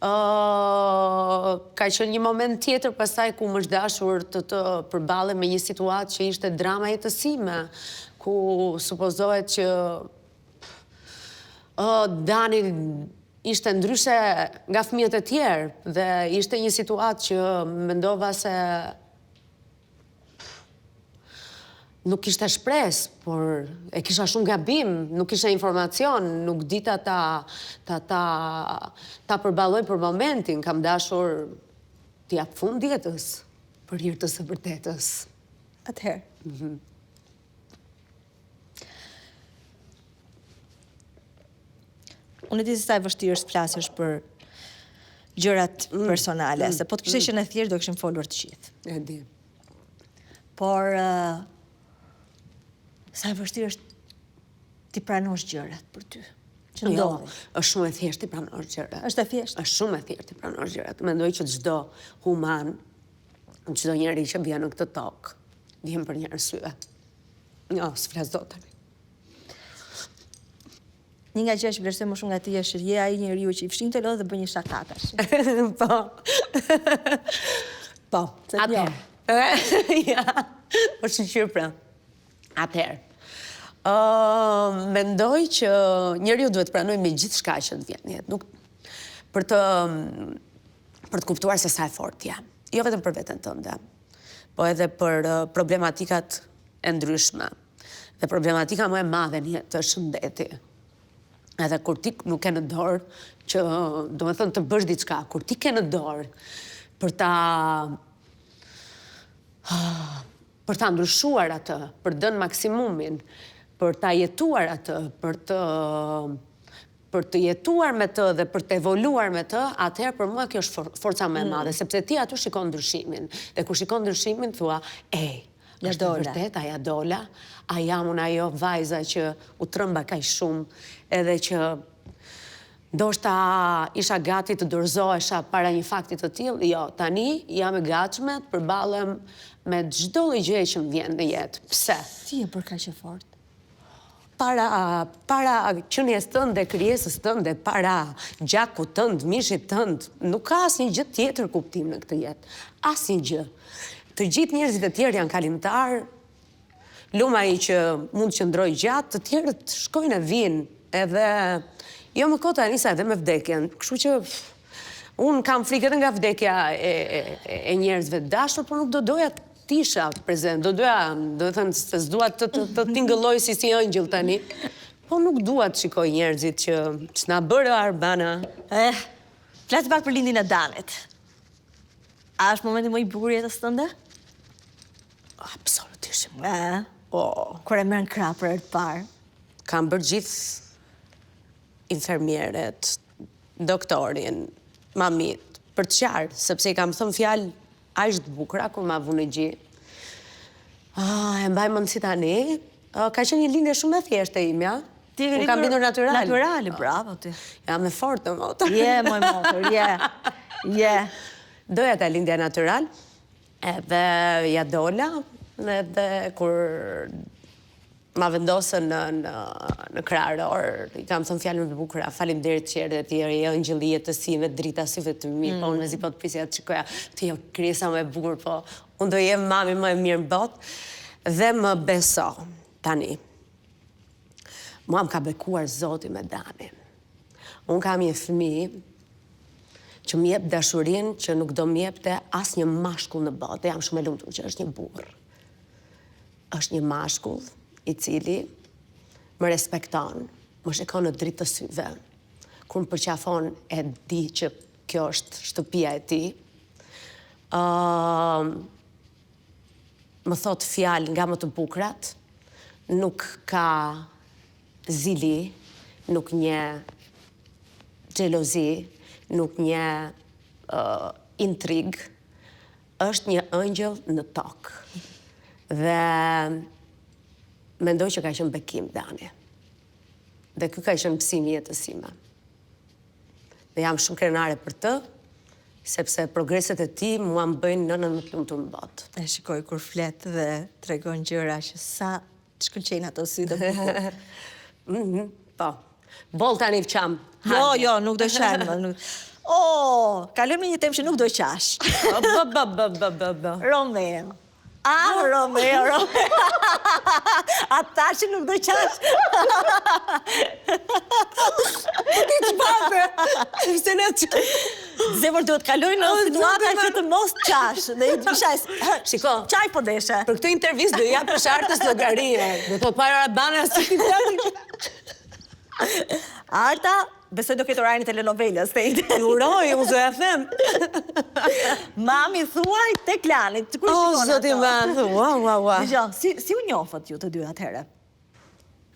Ka qenë një moment tjetër pastaj ku më është dashur të përballem me një situatë që ishte drama jetësime, ku supozohet që Dani ishte ndryshe nga fëmijët e tjerë dhe ishte një situatë që mendova se nuk kishte shpresë, por e kisha shumë gabim, nuk kishte informacion, nuk dita ta përballoj për momentin, kam dashur t'i jap fund jetës për hir të së vërtetës. Atëherë. Unë e di se sa e vështirë është flasësh për gjërat personale, se po të kishte qenë e thjeshtë do kishim folur të gjithë. E di. Por sa e vështirë është ti pranosh gjërat për ty. Që ndodhin. Është shumë e thjeshtë ti pranosh gjërat. Është e thjeshtë. Është shumë e thjeshtë ti pranosh gjërat. Mendoj që çdo human, çdo njeri që vjen në këtë tokë, vjen për një arsye. Jo, s'flas dot tani. Një nga gjë që vlerësoj më shumë nga ti është je ai njeriu që i fshin të lodhë dhe bën një shakatash. Po. Po, Se t'njo. Ja, po shqyr pra. Atëherë. Mendoj që njeriu duhet pranoj me gjithë shka që të vjen jetë. Nuk për të kuptuar se sa e fortë jam. Jo vetëm për veten tënde, po edhe për problematikat e ndryshme. Dhe problematika më e madhe në jetë është shëndeti. Edhe kur ti nuk ke në dorë që, do me thënë, të bësh diçka, kur ti ke në dorë për ta ndryshuar atë, për dënë maksimumin, për ta jetuar atë, për të jetuar me të dhe për të evoluar me të, atëherë për mua kjo është forca më e madhe, sepse ti aty shikon ndryshimin. Dhe kur shikon ndryshimin, thua, është e vërtet, aja dola, a jam unë ajo vajza që u trëmba kaq shumë, edhe që ndoshta isha gati të dorëzohesha para një fakti të tillë. Jo, tani jam e gatshme të përballem me çdo lloj gjëje që më vjen në jetë. Pse? Si e për kaq e fortë? Para qenies tënde, krijesës tënde, para gjakut tënd, mishit tënd, nuk ka asnjë gjë tjetër kuptim në këtë jetë. Asnjë gjë. Të gjithë njerëzit e tjerë janë kalimtar, luma i që mund të qëndroj gjatë, të tjerët shkojnë e vinë, edhe jo më kota nisa edhe me vdekjen. Kështu që unë kam frikë edhe nga vdekja e njerëzve të dashur, por nuk do doja të isha prezent, do të thënë se s'dua të tingëlloj si ëngjëll tani, po nuk dua të shikoj njerëzit që na bërë Arbana. Flasë pak për lindjen e Danit. A është momenti më i bukur i jetës tënde? Absolutisht. Kur e merr në krah për herë të parë. Kam bërë gjithë infermieret, doktorin, mamit, për të qartë, sepse i kam thënë fjalë aq të bukura kur ma vu në gjë. E mbaj mend si tani. Ka qenë një lindje shumë e thjeshtë e imja. Unë kam bindur natyral. Naturale, bravo ti. Jam e fortë në motor. Moj motor, je. Doja ta lindja natyral, edhe ja dola, edhe kur ma vendosën në krahëror, i kam thënë fjalën më të bukura, faleminderit qerë dhe tjerë, je ëngjëlli jetësime, drita syve të mi, po unë mezi po të prisja të shikoja, ti jo krijesa më e bukur, po unë do jem mami më e mirë në botë, dhe më beso tani. Mua më ka bekuar Zoti me Danin. Unë kam një fëmijë që më jep dashurinë që nuk do më jepte asnjë mashkull në botë. Jam shumë e lumtur që është një burr. Është një mashkull i cili më respekton, më shikon në dritë të syve. Kur më përqafon e di që kjo është shtëpia e tij. Më thot fjalë nga më të bukurat, nuk ka zili, nuk një xhelozi, nuk një intrig, është një ëngjëll në tokë. Dhe mendoj që ka qenë bekim Dani. Dhe ky ka qenë mësimi i jetës sime. Dhe jam shumë krenare për të, sepse progreset e tij mua më bëjnë nënën më të lumtur në botë. E shikoj kur flet dhe tregon gjëra që sa të shkëlqejnë ato sy të bukur. Po. Boll tani fqam. Jo, nuk do shem. Kalojmë në një temë që nuk do qash. Romeo. Romeo. Ata që nuk do qash. Ti që pape? Se ne që... Zemër duhet kalojnë në situata që të mos qash. Dhe i të shajs. Shiko. Qaj po deshe. Për këtë intervjist do ja për Artës llogarie. Do të para Arbana si ti tani. Arta, besoj do ketë orarin e telenovelës. Uroj, unë zë e them. Mami thuaj tek lanit. Zoti man, ua. Si u njofët ju të dy atëherë?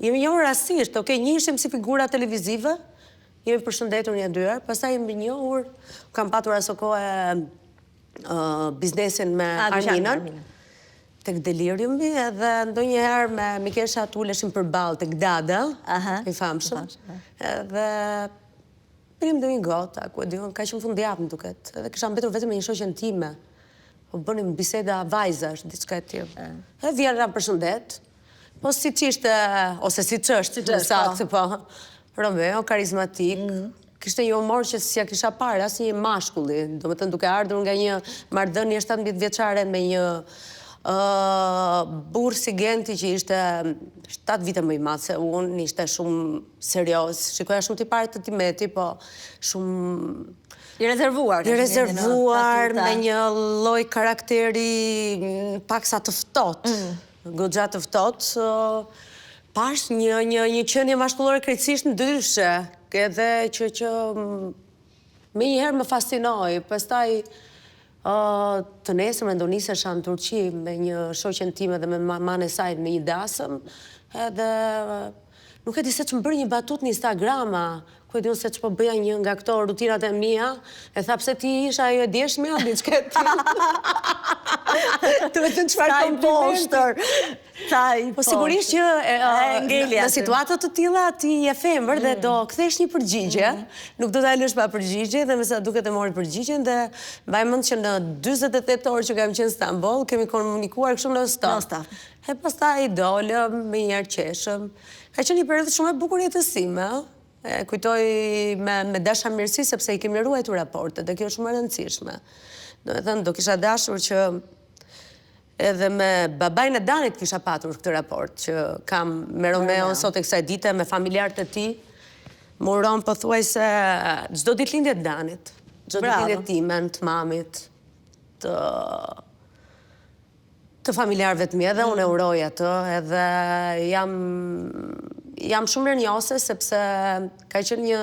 Jemi njohur rastisht, njiheshim si figura televizive, jemi përshëndetur një dyher, pastaj jemi njohur, kam patur aso kohë biznesin me Arminën, tek Deliriumi, edhe ndonjëherë me Mikesha tuleshim përballë tek Dada, i famshëm. Edhe bënim ndonjë gotë, ku e diun, ka qenë fundjavë më duket, edhe kisha mbetur vetëm me një shoqen time. Po bënim biseda vajzash, diçka e tillë. Edhe vjen ra përshëndet. Po si ç'ishte, ose si ç'është, në saktë, po. Romeo, karizmatik, kishte një humor që s'ja kisha parë as një mashkulli, do më thënë duke ardhur nga një marrëdhënie 17 vjeçare me një burr si Genti që ishte 7 vite më i madh se unë, ishte shumë serioz, shikoja shumë tipare të Timeti, po shumë I rezervuar. Me një lloj karakteri paksa të ftohtë, goxha të ftohtë. Pash një qenie mashkullore krejtësisht ndryshe, edhe që me njëherë më fascinoi. Pastaj të nesërmen do nisesha në Turqi me një shoqen time dhe me mamën e saj me një dasëm, edhe nuk e di se që më bërë një batut në Instagrama, ku e di unë se që po bëja një nga këto rutinat e mia, e tha pse ti isha ajo e djeshmja, diçka e tillë. Të vetëm çfarë komplimenti. Po sigurisht që në situata të tilla ti je femër dhe do kthesh një përgjigje, nuk do ta lësh pa përgjigje dhe me sa duket e mori përgjigjen dhe mbaj mend që në 48 orë që kam qenë në Stamboll kemi komunikuar kështu në stop. E pastaj dolëm, me njëherë qeshëm. Ka qenë një periudhë shumë e bukur jetësime. Kujtoj me dashamirësi sepse I kemi ruajtur raportet dhe kjo është shumë e rëndësishme. Do të thënë, do kisha dashur që edhe me babajnë e Danit kisha patur këtë raport që kam me Romeo sot e kësaj dite, me familjarët e tij. Muron pothuajse çdo ditëlindje të Danit, çdo ditëlindje timen, të mamit, të familjarëve të mi, edhe unë e uroj atë, edhe jam shumë mirënjohëse sepse ka qenë një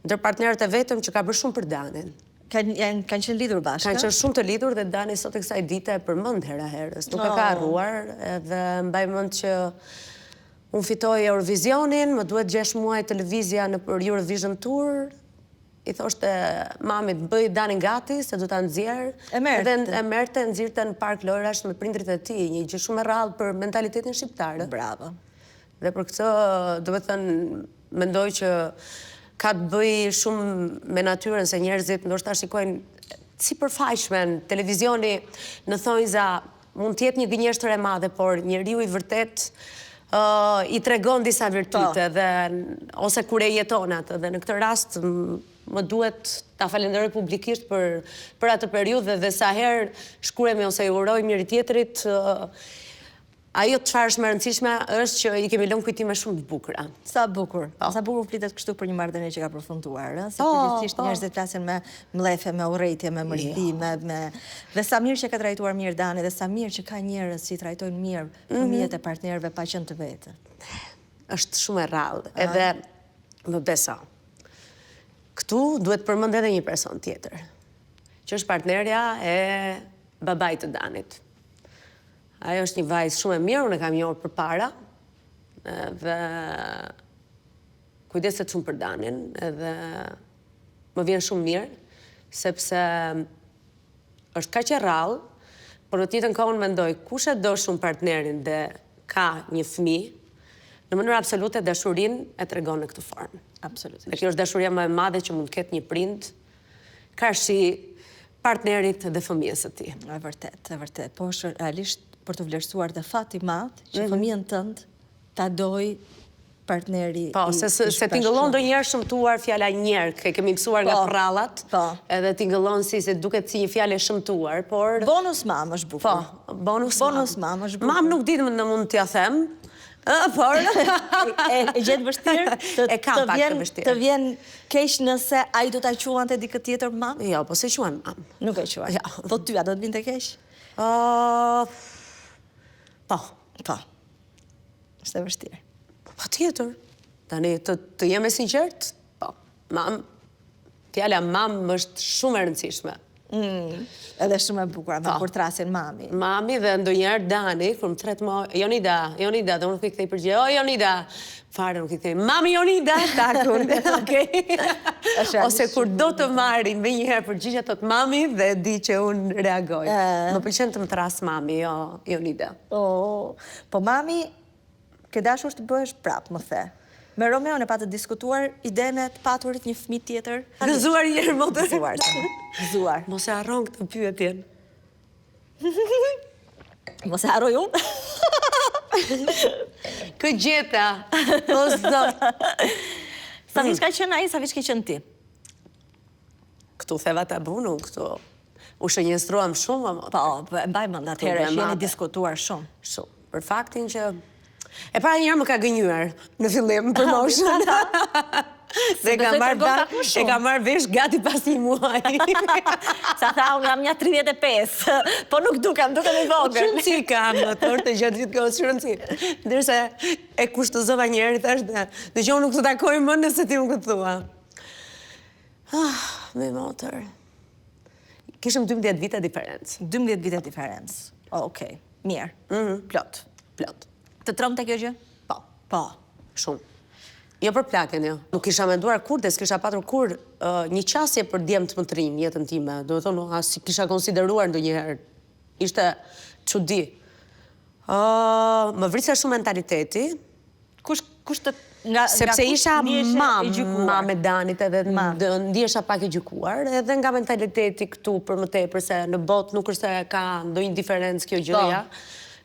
ndër partnerët e vetëm që ka bërë shumë për Danin. Kanë qenë lidhur bashkë? Kanë qenë shumë të lidhur dhe Dani sot e kësaj dite e përmend hera herës. Nuk e ka harruar, edhe mbaj mend që unë fitoj Eurovisionin, më duhet 6 muaj televizja në për Eurovision Tour. I thoshte mamit, bëj Danin gati, se du ta nxjerr. E merte, nxirrte në Park Lojrash me prindrit e tij, një gjë shumë e rrallë për mentalitetin shqiptar. Bravo. Dhe për këtë, do të thënë, mendoj që ka të bëj shumë me natyrën se njerëzit ndoshta shikojnë si përfaqshme në televizioni në thonjza mund të jetë një gënjeshtër e madhe, por njeriu I vërtet I tregon disa virtyte dhe ose kur e jeton atë dhe në këtë rast më duhet ta falenderoj publikisht për atë periudhë dhe sa herë shkuremi ose I uroj njëri tjetrit. Ajo çfarë është më e rëndësishme është që I kemi lënë kujtime shumë të bukura. Sa bukur. Sa bukur flitet kështu për një marrëdhënie që ka përfunduar, si përgjithsisht njerëzit flasin me mlefe, me urrëtie, me mërzi, dhe sa mirë që ka trajtuar mirë Dani dhe sa mirë që ka njerëz që I trajtojnë mirë fëmijët e partnerëve pa qenë të vetë. Është shumë e rrallë, edhe më beso. Këtu duhet përmend edhe një person tjetër, që është partnerja e babait të Danit. Ajo është një vajzë shumë e mirë, unë e kam njohur përpara, dhe kujdeset shumë për Danin, edhe më vjen shumë mirë, sepse është kaq e rrallë, por në të njëjtën kohë mendoj, kush e do shumë partnerin dhe ka një fëmijë, në mënyrë absolute dashurinë e tregon në këtë formë. Absolutisht. Dhe kjo është dashuria më e madhe që mund të ketë një prind, karshi partnerit dhe fëmijës së tij. E vërtet. Po është realisht për të vlerësuar dhe fat I madh që fëmijën tënd ta doj partneri Po, se tingëllon ndonjëherë shëmtuar fjala njerëk, e kemi mësuar nga prrallat, edhe tingëllon si se duket si një fjalë shëmtuar, por bonus mam është bukur. Po, bonus mam është bukur. Mam nuk di në mund t'ja them, por e gjetë vështirë, e kam pak të vështirë. Të vjen keq nëse ai do ta quante dikë tjetër mam? Jo, po se quhen mam. Nuk e quaj. Po ty a do të vinte keq? Po. Është e vështirë. Po tjetër. Tani, të jem e sinqert, po. Mam, fjala mam është shumë e rëndësishme. Edhe shumë e bukur, kur trasin mami. Mami dhe ndonjëherë Dani, kur më tret më, Jonida, dhe unë nuk I kthej përgjigje, o Jonida, fare nuk I kthej, mami Jonida, takun, ose kur do të marri me njëherë përgjigje, thot mami dhe di që unë reagoj. Më pëlqen të më tras mami, jo Jonida. Po mami, ke dashur të bëhesh prapë, më the. Me Romeo në pa të diskutuar idenë të paturit një fëmijë tjetër. Gëzuar njërë më të Gëzuar. Mos e harron këtë pyetjen. Mos e harroj unë? Këtë gjeta. O zot. Sa vjeç ka qenë ai, sa vjeç ke qenë ti? Këtu theva tabunu, këtu u shënjestruam shumë. Po, mbaj mend atëherë, jeni diskutuar shumë. Shumë. Për faktin që e para njerë më ka gënjur në fillim për moshën. Dhe e ka marrë vesh gati pas një muaj. Sa tha, unë jam një 35, po nuk dukem i vogël. Shërënci kam, në tërë të gjatë vitë kohë, shërënci. Ndërsa e kushtëzova njerë, thash dhe që unë nuk të takoj më nëse ti më këtë thua. Me motër. Kishëm 12 vite diferencë. 12 vite diferencë. Okej, mirë. Plot. Të trëmte kjo gjë? Po. Shumë. Jo për plaken, jo. Nuk kisha menduar kur dhe s'kisha patur kur një qasje për djemë të më të rinj jetën time. Do të thonë, as kisha konsideruar ndo njëherë. Ishte çudi. Më vrisja shumë mentaliteti. Kush të nga sepse isha ma me Danit edhe ndjesha pak e gjykuar, edhe nga mentaliteti këtu për më tepër se në botë nuk është se ka ndonjë diferencë kjo gjëja.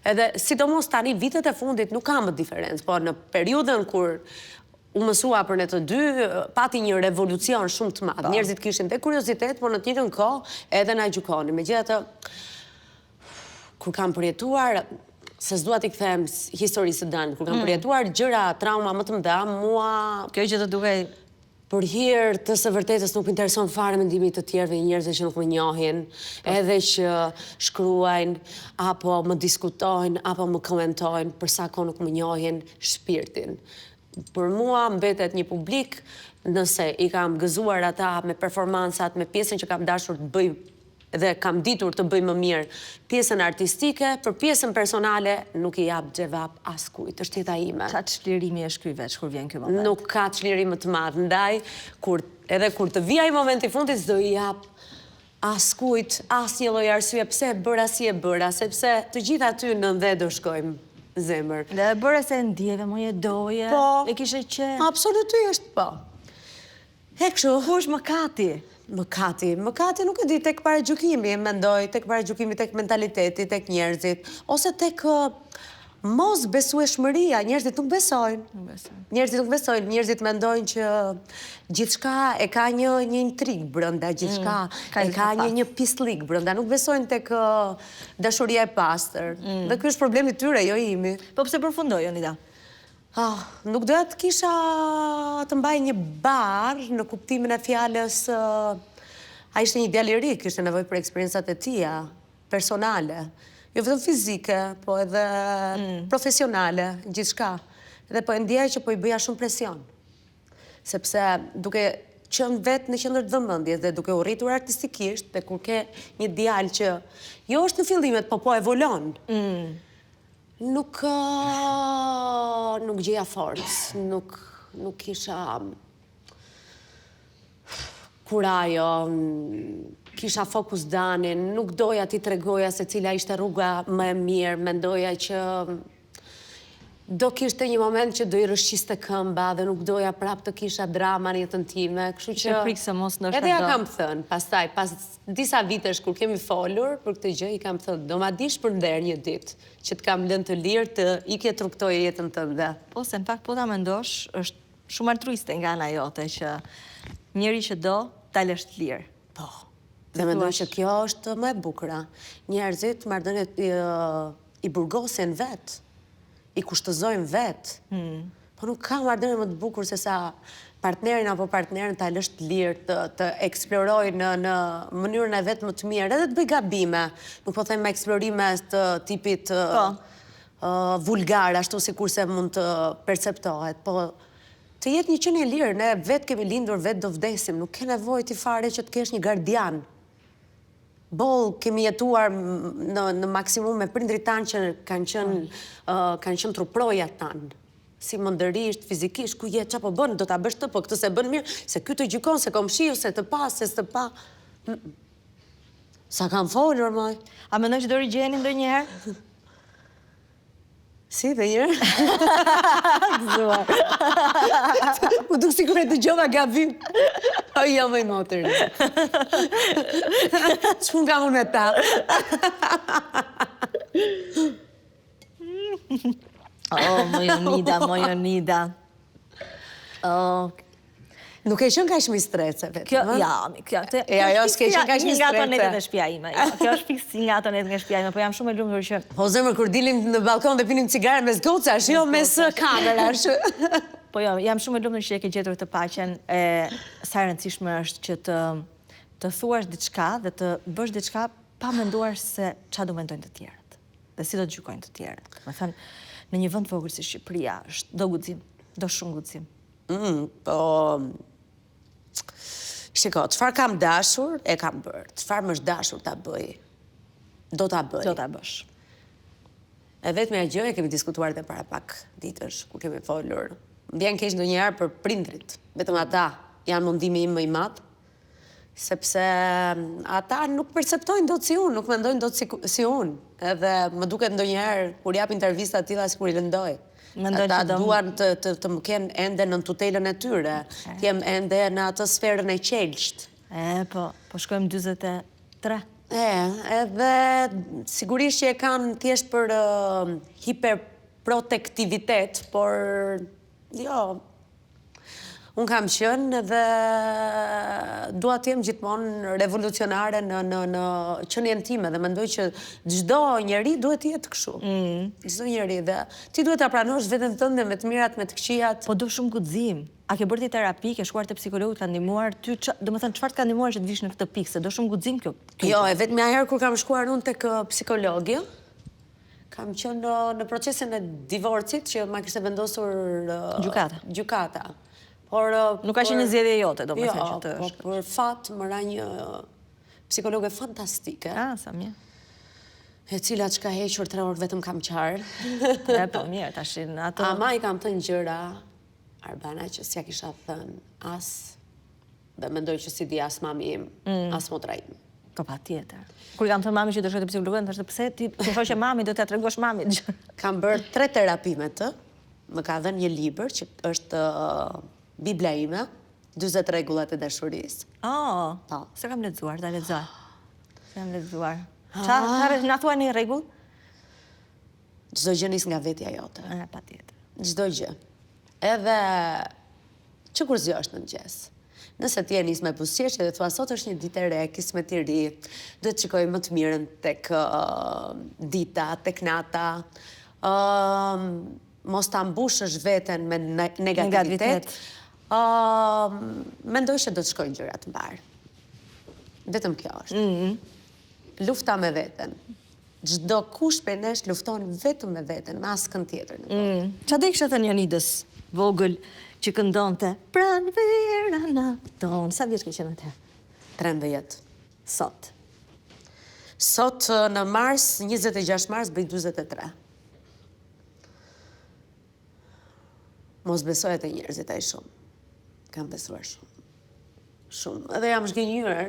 Edhe sidomos tani vitet e fundit nuk ka më diferencë, po në periudhën kur u mësua për ne të dy, pati një revolucion shumë të madh. Njerëzit kishin dhe kuriozitet, por në të njëjtën kohë edhe na gjykoni. Megjithatë, kur kam përjetuar, se s'dua t'i kthem historisë së Danit, kur kam përjetuar gjëra, trauma më të mëdha, mua kjo që të dukej për hir të së vërtetës nuk më intereson fare mendimi të tjerëve, njerëzve që nuk më njohin, edhe që shkruajnë, apo më diskutojnë, apo më komentojnë, për sa kohë nuk më njohin shpirtin. Për mua mbetet një publik, nëse i kam gëzuar ata me performansat, me pjesën që kam dashur të bëj dhe kam ditur të bëj më mirë, pjesën artistike, për pjesën personale nuk i jap xhevap askujt, është jeta ime. Ka çlirimi e shkruaj veç kur vjen ky moment. Nuk ka çlirim më të madh, ndaj edhe kur të vijë ai momenti i fundit s'do i jap askujt asnjë lloj arsye pse e bëra si e bëra, sepse të gjithë aty në dhe do shkojmë zemër. Dhe e bëre se ndjeve, më e doje, e kishe qenë. Absolutisht, po. E kështu. Ku është mëkati? Mëkati nuk e di tek paragjykimi, mendoj, tek paragjykimi, tek mentaliteti, tek njerëzit, ose tek mos besueshmëria, njerëzit nuk besojnë. Njerëzit mendojnë që gjithçka e ka një intrig brenda, gjithçka e ka një pislik brenda, nuk besojnë tek dashuria e pastër. Dhe ky është problemi tyre, jo imi. Po pse përfundoi, Jonida? Nuk doja të kisha të mbaj një bar në kuptimin e fjalës, a ishte një djalë i ri, kishte nevojë për eksperiencat e tija, personale. Jo vetëm fizike, po edhe profesionale, gjithçka. Dhe po e ndjej që po i bëja shumë presion. Sepse duke qenë vetë në qendër të vëmendjes dhe duke u rritur artistikisht, dhe kur ke një djalë që jo është në fillimet, po evolon. Nuk gjeja forcë, nuk kisha kurajo, kisha fokus Danin, nuk doja t'i tregoja se cila ishte rruga më e mirë, mendoja që do kishte një moment që do i rëshqiste këmba dhe nuk doja prap të kisha drama në jetën time, kështu që edhe ja kam thënë, pastaj, pas disa vitesh kur kemi folur për këtë gjë, i kam thënë, do ma dish për nder një ditë, që të kam lënë të lirë të ike të ruktoje jetën tënde. Po, se në fakt po ta mendosh, është shumë altruiste nga ana jote që njëri që do, ta lësh të lirë. Po, dhe mendoj që kjo është më e bukura. Njerëzit marrëdhëniet i burgosin vetë, i kushtëzojnë vetë. Po nuk ka marrëdhënie më të bukur se sa partnerin apo partnerin ta lësh të lirë, të eksplorojë në mënyrën e vetë më të mirë, edhe të bëj gabime. Nuk po them me eksplorime të tipit vulgar, ashtu sikur se mund të perceptohet, po të jetë një qenie lirë, ne vetë kemi lindur, vetë do vdesim, nuk ke nevojë ti fare që të kesh një gardian. Kemi jetuar në maksimum me prindrit tanë që kanë qenë truproja tanë. Si mëndërisht, fizikisht, ku jetë, qa po bënë, do t'a bësh të, po këtë se bënë mirë, se këtë të gjykon, se kom shiu, se të pa, se s'të pa. Sa kam folur, moj. A mendoj që do rigjeni ndonjëherë? Si, dhe njërë? Më duk sikur e të gjova gabim. O, jo, më i motër. Ç'pun kam unë me ta? O, Jonida. Nuk e qenë kaq mi strece vetë. Kjo, kjo. Ajo s'ke qenë kaq mi nga ato strece. netet e shtëpia ime. Kjo është fiks nga ato netet nga shtëpia ime, po jam shumë e lumtur që Po zemër, kur dilim në balkon dhe pinim cigare mes gocash, jo mes kamerash. po jo, jam shumë e lumtur që e ke gjetur të paqen e sa e rëndësishme është që të thuash diçka dhe të bësh diçka pa menduar se ç'a do mendojnë të tjerët dhe si do të gjykojnë të tjerët. Me thënë, në një vend vogël si Shqipëria është do guxim, do shumë guxim. Po... Shiko, çfarë kam dashur, e kam bërë. Çfarë më është dashur ta bëj, do ta bëj. Do ta bësh. E vetmja gjë e kemi diskutuar edhe para pak ditësh, kur kemi folur. Më vjen keq ndonjëherë për prindrit. Vetëm ata janë mundimi im më i madh, sepse ata nuk perceptojnë dot si unë, nuk mendojnë dot si unë. Edhe më duket ndonjëherë kur jap intervista të tilla sikur I lëndoj. Ata duan të më kenë ende në tutelën e tyre, të jem ende në atë sferën e qelsht. Po shkojmë 43. Edhe sigurisht që e kanë thjesht për hiperprotektivitet, por jo, unë kam qenë dhe dua të jem gjithmonë revolucionare në qenien time dhe mendoj që çdo njeri duhet të jetë kështu. Çdo njeri dhe ti duhet ta pranosh veten tënde me të mirat, me të këqijat. Po do shumë guxim. A ke bërë ti terapi, ke shkuar te psikologu, të ka ndihmuar ty, domethënë çfarë të ka ndihmuar që të vish në këtë pikë, se do shumë guxim kjo. Jo, e vetëm herë kur kam shkuar unë tek psikologja, kam qenë në procesin e divorcit që ma kishte vendosur gjykata. Nuk ka qenë një zgjedhje jote, domethënë që të është. Po për fat më ra një psikologe fantastike. Sa mirë. E cila që ka hequr 3 orë vetëm kam qarë. Po mirë, tashin ato. Ama I kam thënë gjëra, Arbana, që s'ja kisha thënë as, dhe mendoj që si di as mami im, as motra im. Po patjetër. Kur kam thënë mami që do shkoj te psikologu, thashë pse ti shoqë mami, do t'ia tregosh mamit. Kam bërë 3 terapi me të. Më ka dhënë një libër që është Biblia ime, 40 rregullat e dashurisë. Se kam lexuar, ta lexoj. Se kam lexuar. Çfarë na thua një rregull? Çdo gjë nis nga vetja jote. Patjetër. Çdo gjë. Edhe që kur zgjohesh në mëngjes. Nëse ti e nis me buzëqeshje dhe thua sot është një ditë e re, kismet I ri, do të shikoj më të mirën tek dita, tek nata. Mos ta mbushësh veten me negativitet. Mendoj që do të shkojnë gjërat mbar. Vetëm kjo është. Lufta me veten. Çdo kush prej nesh lufton vetëm me veten, me askën tjetër. Çfarë do kishe thënë Jonidës vogël që këndonte Pranvera naton. Sa vjeç ke qenë atëherë? 13. Sot. Sot në mars, 26 mars bëj 43. Mos besohet e njerëzit ai shumë. Kam besuar shumë. Shumë. Edhe jam zgënjur.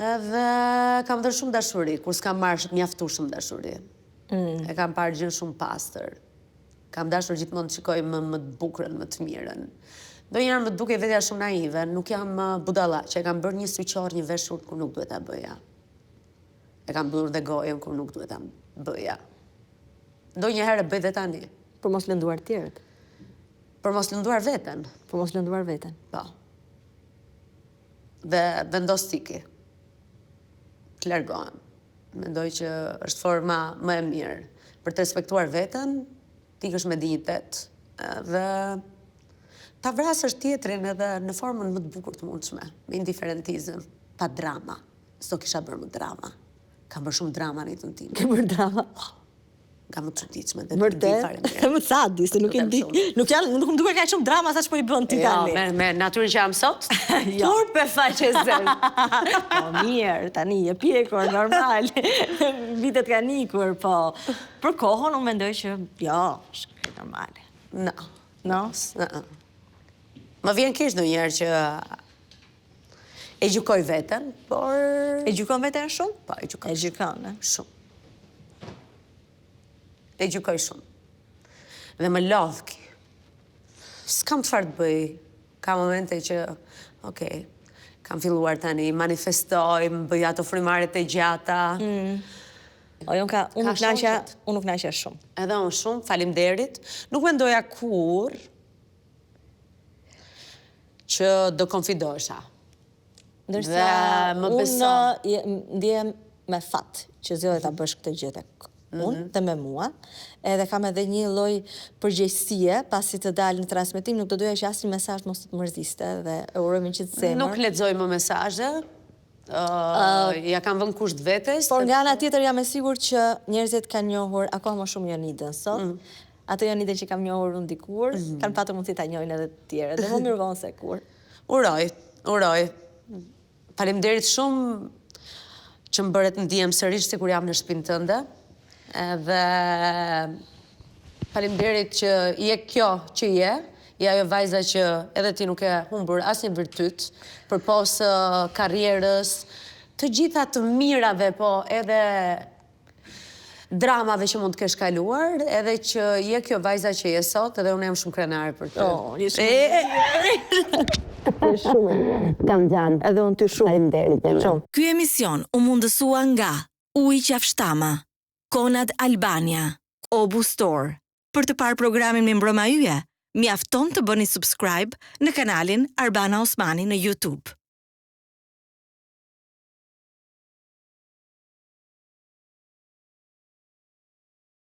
Edhe kam dhënë shumë dashuri, kur s'kam marrë mjaftueshëm dashuri. E kam parë gjën shumë pastër. Kam dashur gjithmonë të shikoj më të bukurën, më të mirën. Ndonjëherë më duke vetja shumë naive, nuk jam budalla, që e kam bërë një syqor, një veshur kur nuk duhet ta bëja. E kam bërë dhe gojën kur nuk duhet ta bëja. Ndonjëherë bëj dhe tani. Për mos lënduar tjerët. Për mos lënduar veten. Për mos lënduar veten. Po. Dhe vendos tiki. Të largohem. Mendoj që është forma më e mirë. Për të respektuar veten, t'ikësh me dinjitet. Dhe ta vrasësh tjetrin edhe në formën më të bukur të mundshme. Me indiferentizëm, pa drama. S'do kisha bërë më drama. Kam bërë shumë drama në jetën time. Ke bërë drama? Nga më të çuditshme. Vërtet? Më sadi, se nuk e di. Nuk më duket kaq shumë drama sa ç'po I bën ti tani. Jo, me natyrën që jam sot. Turpe faqe zën. Po mirë, tani je pjekur, normal. Vitet kanë ikur, po për kohën unë mendoj që jo, është normale. No. Më vjen keq ndonjëherë që e gjykoj veten, por... E gjykon veten shumë? Po, e gjykoj. E gjykon, Shumë. E gjykoj shumë. Dhe më lodh ki. S'kam çfarë të bëj. Ka momente që, okej, kam filluar tani, manifestoj, më bëj ato frymarrjet e gjata. Unë nuk knaqja shumë. Edhe unë shumë, faleminderit. Nuk mendoja kur që do konfidosha. Ndërsa Dhe më unë ndjem me fat që zgjodhe ta bësh këtë gjë tek unë dhe me mua, edhe kam edhe një lloj përgjegjësie pasi të dalë në transmetim, nuk do doja që asnjë mesazh mos të mërziste dhe e uroj me gjithë zemër. Nuk lexoj më mesazhe. Ja kam vënë kusht vetes. Por nga ana tjetër jam e sigurt që njerëzit kanë njohur akoma më shumë Jonidën sot. Atë Jonidën që kam njohur unë dikur, kanë patur mundësi ta njohin edhe të tjerë. Dhe më mirë vonë se kur. Uroj. Faleminderit shumë që më bëret ndihem sërish sikur jam në shtëpinë tënde. Edhe faleminderit që je kjo që je ajo vajza që edhe ti nuk e humbur asnjë virtyt, përpos karrierës, të gjitha të mirave, po edhe dramave që mund të kesh kaluar, edhe që je kjo vajza që je sot, edhe unë jam shumë krenare për të. Kam gjanë. Edhe unë ty shumë. Faleminderit. Ky emision u mundësua nga Uji Qafshtama, Konad Albania, Obu Store. Për të parë programin me mbroma yje, mjafton të bëni subscribe në kanalin Arbana Osmani në YouTube.